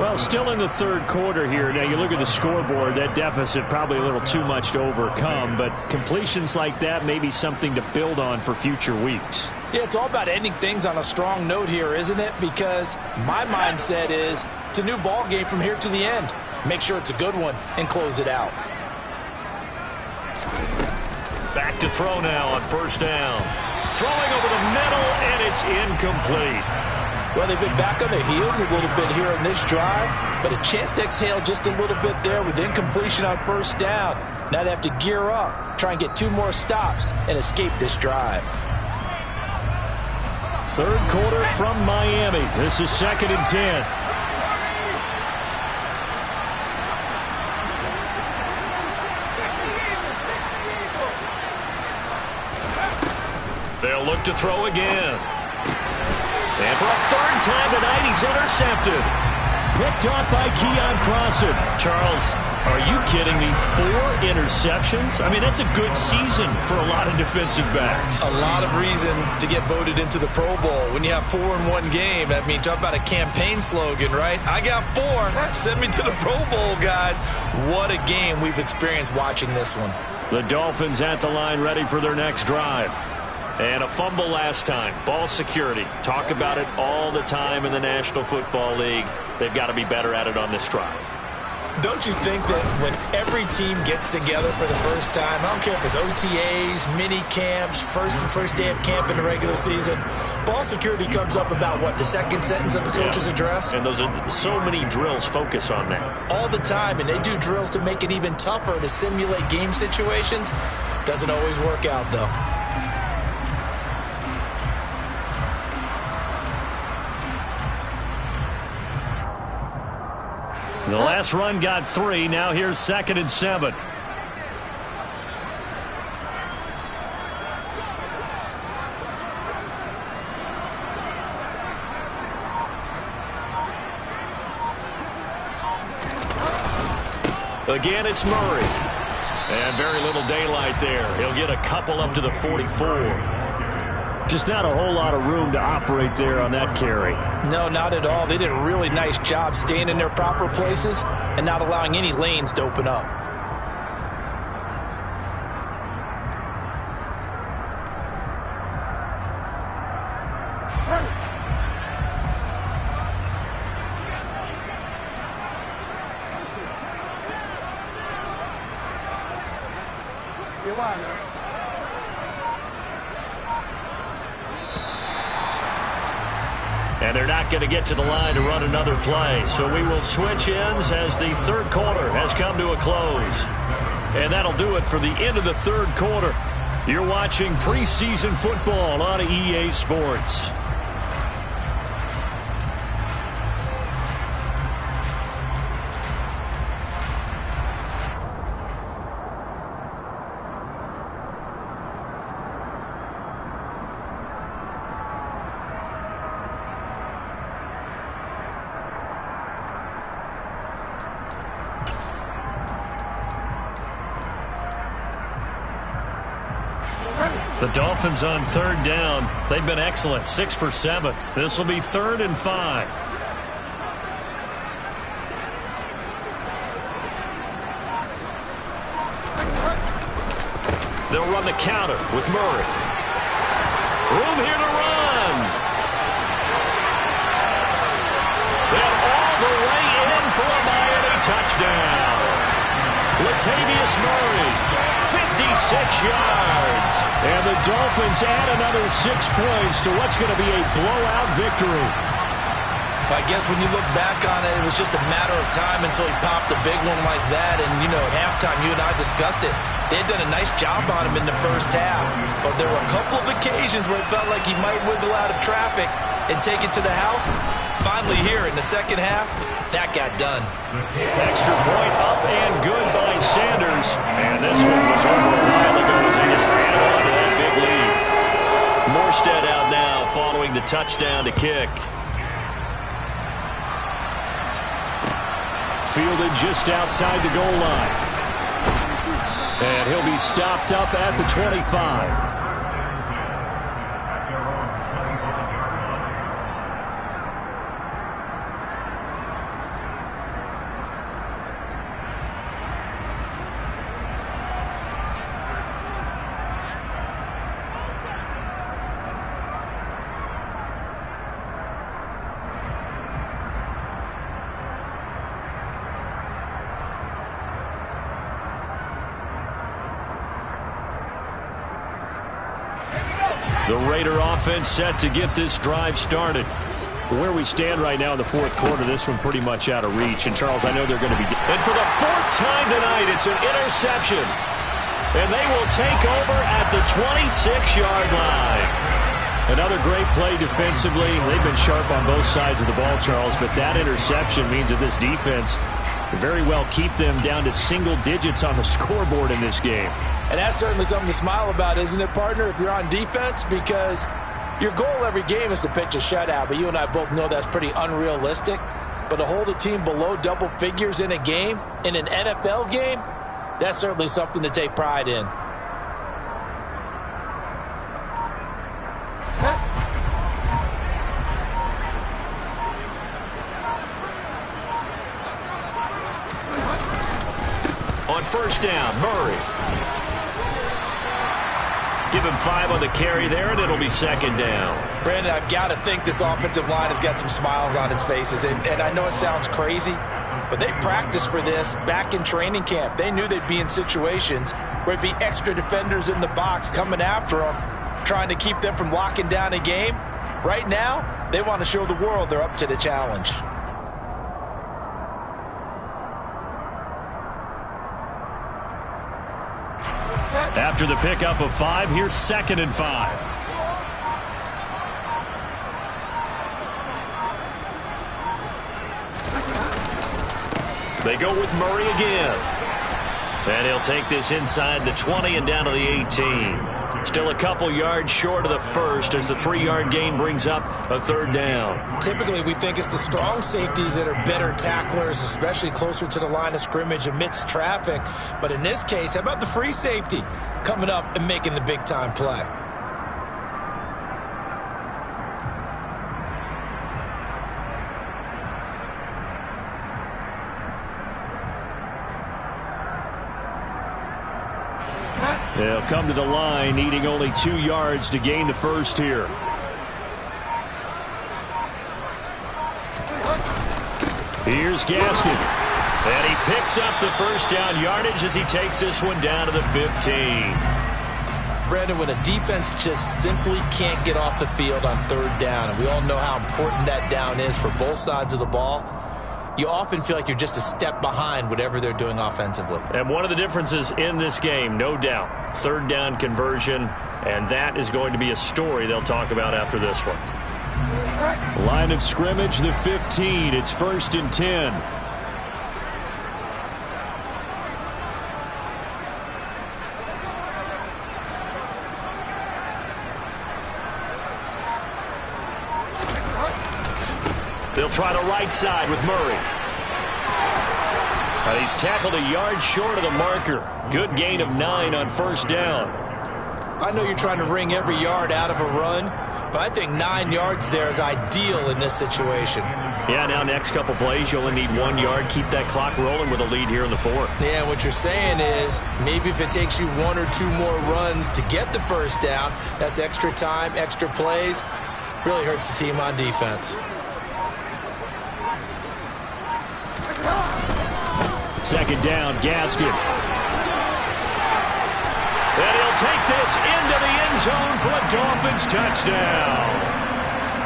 Well, still in the third quarter here. Now, you look at the scoreboard, that deficit probably a little too much to overcome, but completions like that may be something to build on for future weeks.
Yeah, it's all about ending things on a strong note here, isn't it? Because my mindset is it's a new ball game from here to the end. Make sure it's a good one and close it out.
Back to throw now on first down. Throwing over the middle, and it's incomplete.
Well, they've been back on their heels a little bit here on this drive, but a chance to exhale just a little bit there with incompletion on first down. Now they have to gear up, try and get 2 more stops, and escape this drive.
Third quarter from Miami. This is 2nd and 10.
They'll look to throw again. And for a 3rd time tonight, he's intercepted.
Picked off by Keon Crossan.
Charles, are you kidding me? 4 interceptions? I mean, that's a good season for a lot of defensive backs.
A lot of reason to get voted into the Pro Bowl. When you have 4 in one game, I mean, talk about a campaign slogan, right? I got 4. Send me to the Pro Bowl, guys. What a game we've experienced watching this one.
The Dolphins at the line ready for their next drive.
And a fumble last time. Ball security. Talk about it all the time in the National Football League. They've got to be better at it on this drive.
Don't you think that when every team gets together for the first time, I don't care if it's OTAs, mini camps, first day of camp in the regular season, ball security comes up about what, the second sentence of the coach's address?
And those are so many drills focus on that.
All the time, and they do drills to make it even tougher to simulate game situations. Doesn't always work out, though.
The last run got 3. Now here's 2nd and 7.
Again, it's Murray. And very little daylight there. He'll get a couple up to the 44.
Just not a whole lot of room to operate there on that carry.
No, not at all. They did a really nice job staying in their proper places and not allowing any lanes to open up.
And they're not going to get to the line to run another play. So we will switch ends as the third quarter has come to a close. And that'll do it for the end of the third quarter. You're watching preseason football on EA Sports. The Dolphins on 3rd down. They've been excellent, 6 for 7. This will be 3rd and 5. They'll run the counter with Murray. Room here to run. And all the way in for a Miami touchdown. Latavius Murray. 56 yards.
And the Dolphins add another 6 points to what's going to be a blowout victory.
I guess when you look back on it, it was just a matter of time until he popped a big one like that. And, you know, at halftime, you and I discussed it. They had done a nice job on him in the first half. But there were a couple of occasions where it felt like he might wiggle out of traffic and take it to the house. Finally here in the second half, that got done.
Extra point up and good by Sanders. And this one was over a while ago as they just ran on to that big lead. Morstead out now following the touchdown to kick.
Fielded just outside the goal line. And he'll be stopped up at the 25. The Raider offense set to get this drive started. Where we stand right now in the fourth quarter, this one pretty much out of reach. And, Charles, I know they're going to be...
And for the fourth time tonight, it's an interception. And they will take over at the 26-yard line.
Another great play defensively. They've been sharp on both sides of the ball, Charles, but that interception means that this defense very well keep them down to single digits on the scoreboard in this game.
And that's certainly something to smile about, isn't it, partner, if you're on defense? Because your goal every game is to pitch a shutout, but you and I both know that's pretty unrealistic. But to hold a team below double figures in a game, in an NFL game, that's certainly something to take pride in.
On first down, Murray. Give him 5 on the carry there, and it'll be second down.
Brandon, I've got to think this offensive line has got some smiles on its faces. And I know it sounds crazy, but they practiced for this back in training camp. They knew they'd be in situations where it'd be extra defenders in the box coming after them, trying to keep them from locking down a game. Right now, they want to show the world they're up to the challenge.
After the pickup of 5, here's 2nd and 5.
They go with Murray again. And he'll take this inside the 20 and down to the 18. Still a couple yards short of the first as the 3-yard gain brings up a third down.
Typically, we think it's the strong safeties that are better tacklers, especially closer to the line of scrimmage amidst traffic. But in this case, how about the free safety coming up and making the big-time play?
They'll come to the line, needing only 2 yards to gain the first here. Here's Gaskin. And he picks up the first down yardage as he takes this one down to the 15.
Brandon, when a defense just simply can't get off the field on third down, and we all know how important that down is for both sides of the ball, you often feel like you're just a step behind whatever they're doing offensively.
And one of the differences in this game, no doubt, third down conversion, and that is going to be a story they'll talk about after this one.
Line of scrimmage, the 15. It's 1st and 10.
They'll try the right side with Murray. He's tackled a yard short of the marker. Good gain of 9 on first down.
I know you're trying to wring every yard out of a run, but I think 9 yards there is ideal in this situation.
Yeah, now next couple plays, you only need 1 yard. Keep that clock rolling with a lead here in the fourth.
Yeah, what you're saying is maybe if it takes you 1 or 2 more runs to get the first down, that's extra time, extra plays. Really hurts the team on defense.
Second down, Gaskin.
And he'll take this into the end zone for a Dolphins touchdown.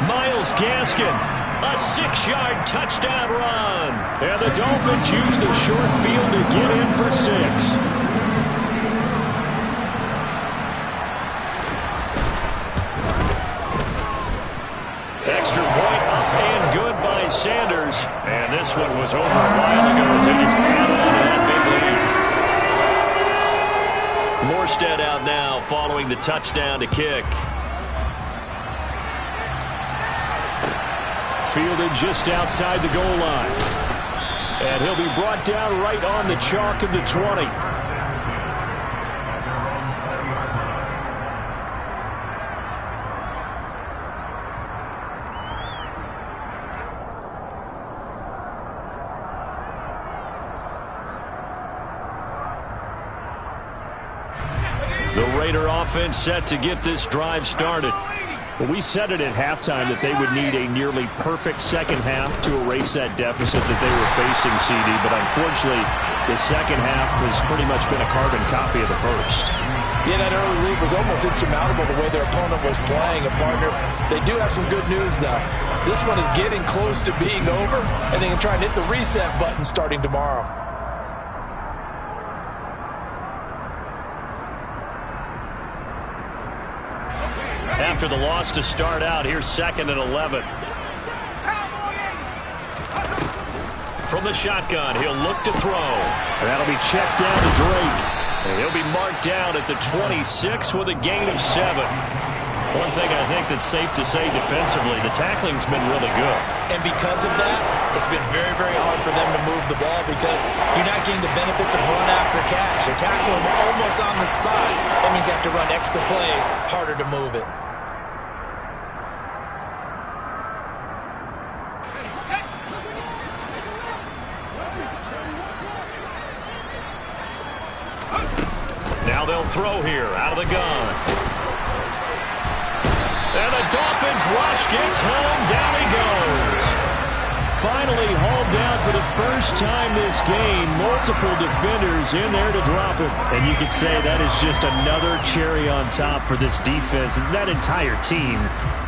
Myles Gaskin, a 6-yard touchdown run.
And the Dolphins use the short field to get in for 6.
Extra point up and good by Sanders. And this one was over a while ago as he just added on to that big lead. Morstead out now following the touchdown to kick.
Fielded just outside the goal line. And he'll be brought down right on the chalk of the 20.
The Raider offense set to get this drive started.
Well, we said it at halftime that they would need a nearly perfect second half to erase that deficit that they were facing, CD. But unfortunately, the second half has pretty much been a carbon copy of the first.
Yeah, that early lead was almost insurmountable the way their opponent was playing. And, partner, they do have some good news, though. This one is getting close to being over, and they can try and hit the reset button starting tomorrow.
After the loss to start out, here's 2nd and 11. From the shotgun, he'll look to throw.
That'll be checked down to Drake.
And he'll be marked down at the 26 with a gain of 7. One thing I think that's safe to say defensively, the tackling's been really good.
And because of that, it's been very, very hard for them to move the ball because you're not getting the benefits of run after catch. They're tackling them almost on the spot. That means you have to run extra plays, harder to move it.
Now they'll throw here out of the gun. And the Dolphins rush gets home. Down he goes.
Finally hauled down for the first time this game. Multiple defenders in there to drop him. And you could say that is just another cherry on top for this defense and that entire team.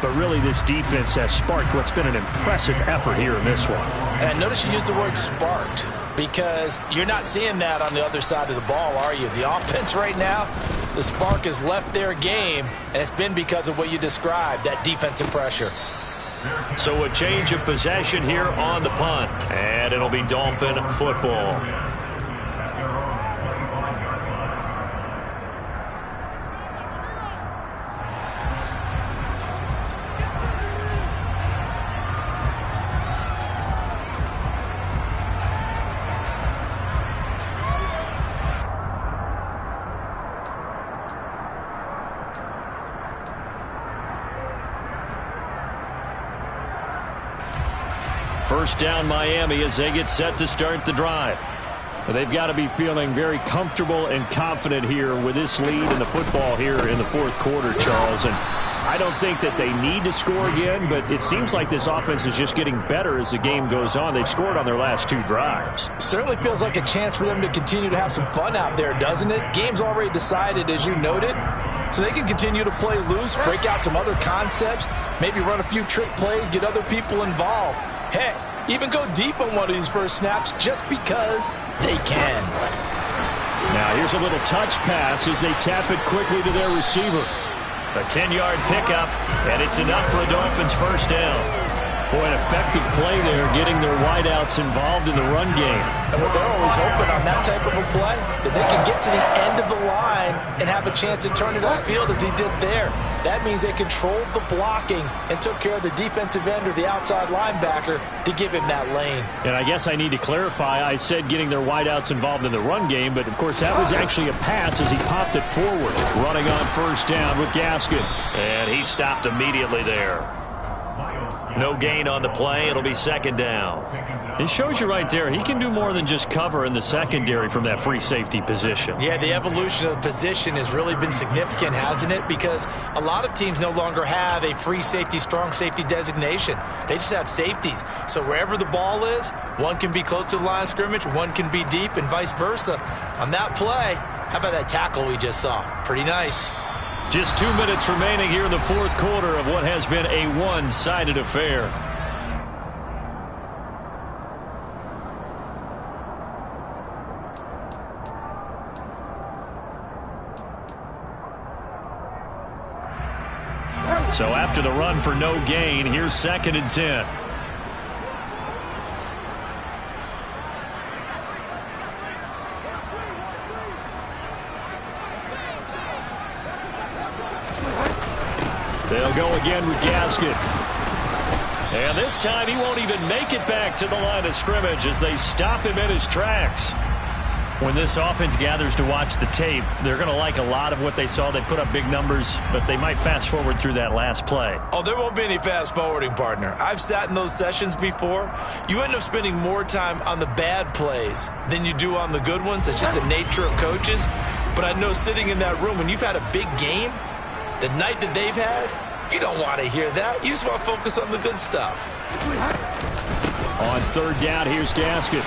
But really, this defense has sparked what's been an impressive effort here in this one.
And notice you used the word sparked because you're not seeing that on the other side of the ball, are you? The offense right now, the spark has left their game, and it's been because of what you described, that defensive pressure.
So a change of possession here on the punt. And it'll be Dolphin football. First down Miami as they get set to start the drive.
They've got to be feeling very comfortable and confident here with this lead in the football here in the fourth quarter, Charles. And I don't think that they need to score again, but it seems like this offense is just getting better as the game goes on. They've scored on their last 2 drives.
Certainly feels like a chance for them to continue to have some fun out there, doesn't it? Game's already decided, as you noted, so they can continue to play loose, break out some other concepts, maybe run a few trick plays, get other people involved. Heck, even go deep on one of these first snaps just because they can.
Now here's a little touch pass as they tap it quickly to their receiver.
A 10-yard pickup, and it's enough for a Dolphins first down.
Boy, an effective play there, getting their wideouts involved in the run game.
And what they're always hoping on that type of a play, that they can get to the end of the line and have a chance to turn it upfield as he did there. That means they controlled the blocking and took care of the defensive end or the outside linebacker to give him that lane.
And I guess I need to clarify, I said getting their wideouts involved in the run game, but of course that was actually a pass as he popped it forward. Running on first down with Gaskin.
And he stopped immediately there. No gain on the play. It'll be second down.
It shows you right there, he can do more than just cover in the secondary from that free safety position.
Yeah, the evolution of the position has really been significant, hasn't it? Because a lot of teams no longer have a free safety, strong safety designation. They just have safeties. So wherever the ball is, one can be close to the line of scrimmage, one can be deep, and vice versa. On that play, how about that tackle we just saw? Pretty nice.
Just 2 minutes remaining here in the fourth quarter of what has been a one-sided affair. So after the run for no gain, here's 2nd and 10.
They'll go again with Gaskin.
And this time he won't even make it back to the line of scrimmage as they stop him in his tracks.
When this offense gathers to watch the tape, they're going to like a lot of what they saw. They put up big numbers, but they might fast forward through that last play.
Oh, there won't be any fast forwarding, partner. I've sat in those sessions before. You end up spending more time on the bad plays than you do on the good ones. It's just the nature of coaches. But I know sitting in that room, when you've had a big game, the night that they've had, you don't want to hear that. You just want to focus on the good stuff.
On third down, here's Gaskin.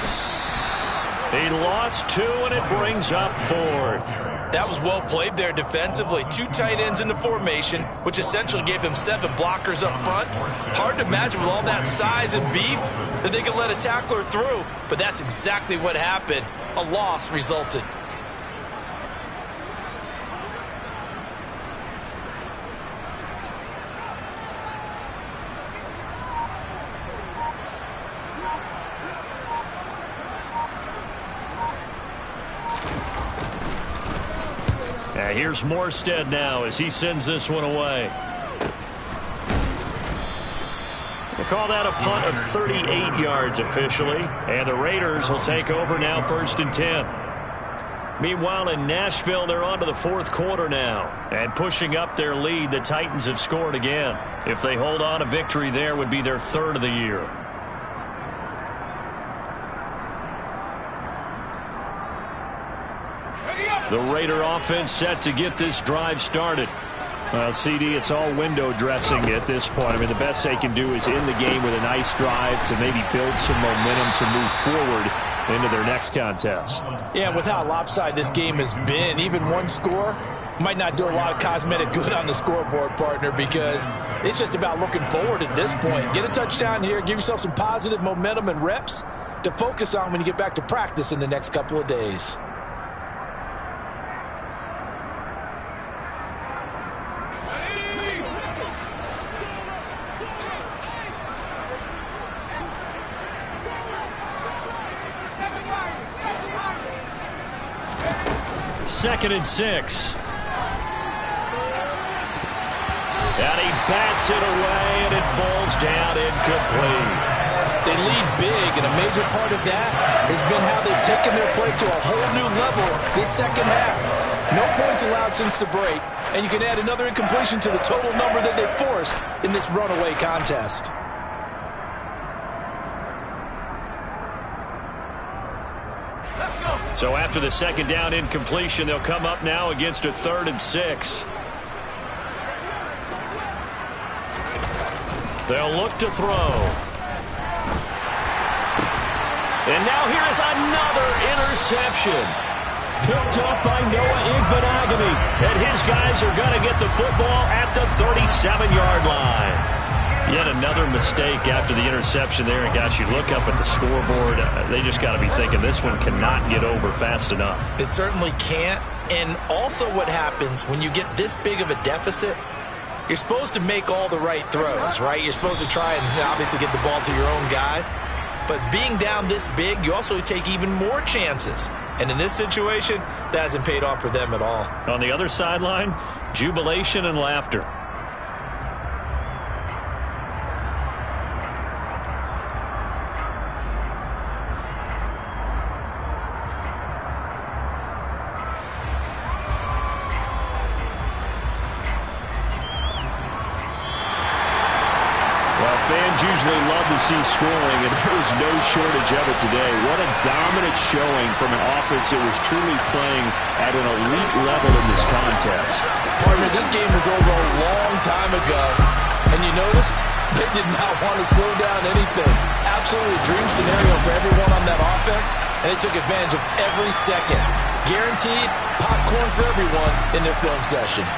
He lost 2, and it brings up 4th.
That was well played there defensively. 2 tight ends in the formation, which essentially gave them 7 blockers up front. Hard to imagine with all that size and beef that they could let a tackler through, but that's exactly what happened. A loss resulted.
Here's Morstead now as he sends this one away. They call that a punt of 38 yards officially, and the Raiders will take over now 1st and 10. Meanwhile, in Nashville, they're on to the 4th quarter now, and pushing up their lead, the Titans have scored again. If they hold on, a victory there would be their 3rd of the year. The Raider offense set to get this drive started. Well, CD, it's all window dressing at this point. I mean, the best they can do is end the game with a nice drive to maybe build some momentum to move forward into their next contest.
Yeah, with how lopsided this game has been, even one score might not do a lot of cosmetic good on the scoreboard, partner, because it's just about looking forward at this point. Get a touchdown here, give yourself some positive momentum and reps to focus on when you get back to practice in the next couple of days.
Second and 6. And he bats it away, and it falls down incomplete.
They lead big, and a major part of that has been how they've taken their play to a whole new level this second half. No points allowed since the break, and you can add another incompletion to the total number that they forced in this runaway contest.
So after the second down incompletion, they'll come up now against a 3rd and 6. They'll look to throw. And now here is another interception. Picked up by Noah Igbenogany. And his guys are going to get the football at the 37-yard line. Yet another mistake after the interception there. And, gosh, you look up at the scoreboard, they just got to be thinking this one cannot get over fast enough.
It certainly can't. And also what happens when you get this big of a deficit, you're supposed to make all the right throws, right? You're supposed to try and obviously get the ball to your own guys. But being down this big, you also take even more chances. And in this situation, that hasn't paid off for them at all.
On the other sideline, jubilation and laughter.
Usually love to see scoring, and there was no shortage of it today. What a dominant showing from an offense that was truly playing at an elite level in this contest.
Partner, this game was over a long time ago, and you noticed they did not want to slow down anything. Absolutely a dream scenario for everyone on that offense, and they took advantage of every second. Guaranteed popcorn for everyone in their film session.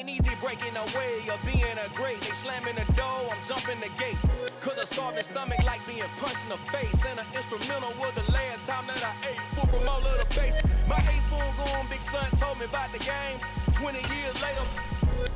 ain't easy breaking away or being a great. They slamming the door, I'm jumping the gate. Cause a starving stomach like being punched in the face. And an instrumental was the last time that I ate food from all of the base. My ace boom goon, big son told me about the game. 20 years later,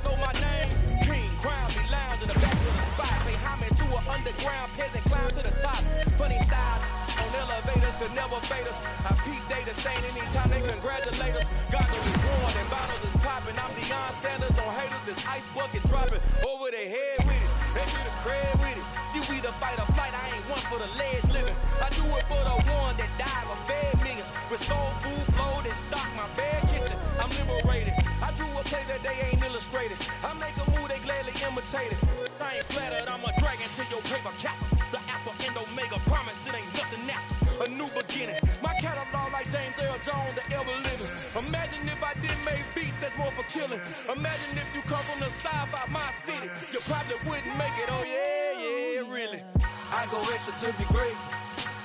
know my name. King, crown me, lounge in the back of the spot. Pay homage to an underground peasant, climb to the top. Funny style on elevators, could never fade us. I peep data saying anytime they congratulate us. Goggles is worn and bottles is popping. I'm Deion Sanders on haters, this ice bucket dropping over their head with it. They should have cred with it. You either fight or flight, I ain't one for the ledge living. I do it for the one that died or fed millions. With soul food flow that stock my bare kitchen. I'm liberated. I drew a play that they ain't illustrated. I make a move, they gladly imitate it. I ain't flattered, I'm a dragon to your paper castle. The alpha and omega, promise it ain't nothing after. A new beginning. My catalog like James Earl Jones, the ever living. Imagine if I didn't make beats that's more for killing. Imagine if you come from the south out my city. You probably wouldn't make it, oh yeah, really. I go extra to be great.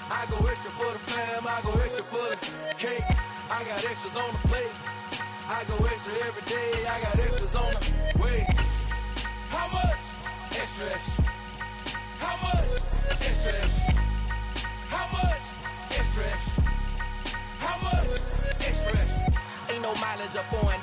I go extra for the fam, I go extra for the cake. I got extras on the plate. I go extra every day, I got extras on the way. How much? Extra, extra. How much? Extra, extra. How much? Extra, extra. How much? Extra, extra. Ain't no mileage of $4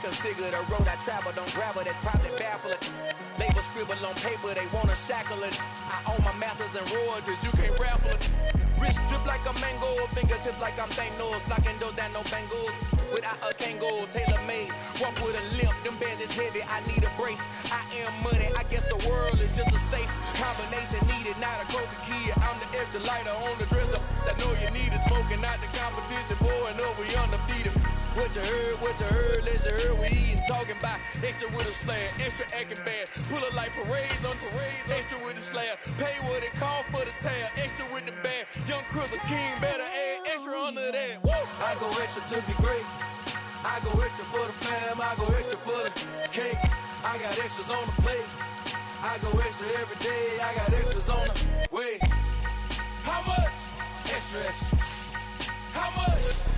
configure the road I travel. Don't grab it, it probably baffle it. Label scribble on paper, they wanna shackle it. I own my masters and royalties, you can't raffle it. Wrist drip like a mango, fingertips like I'm Thanos. Knocking those down, no bangles. Without a Kango, tailor made. Walk with a limp, them bands is heavy, I need a brace. I am money, I guess the world is just a safe combination needed, not a coca kid. I'm the extra lighter on the dresser. I know you need it, smoking out the competition, pouring up, we undefeated. What you heard, let's heard we eatin', talking about extra with a slayer, extra acting bad. Pull it like parades on parades, extra with the slayer. Pay what it cost for the tail, extra with the bag. Young Crizzle King, better add extra under that. Woo! I go extra to be great. I go extra for the fam, I go extra for the cake. I got extras on the plate. I go extra every day, I got extras on the way. How much? Extra, extra. How much?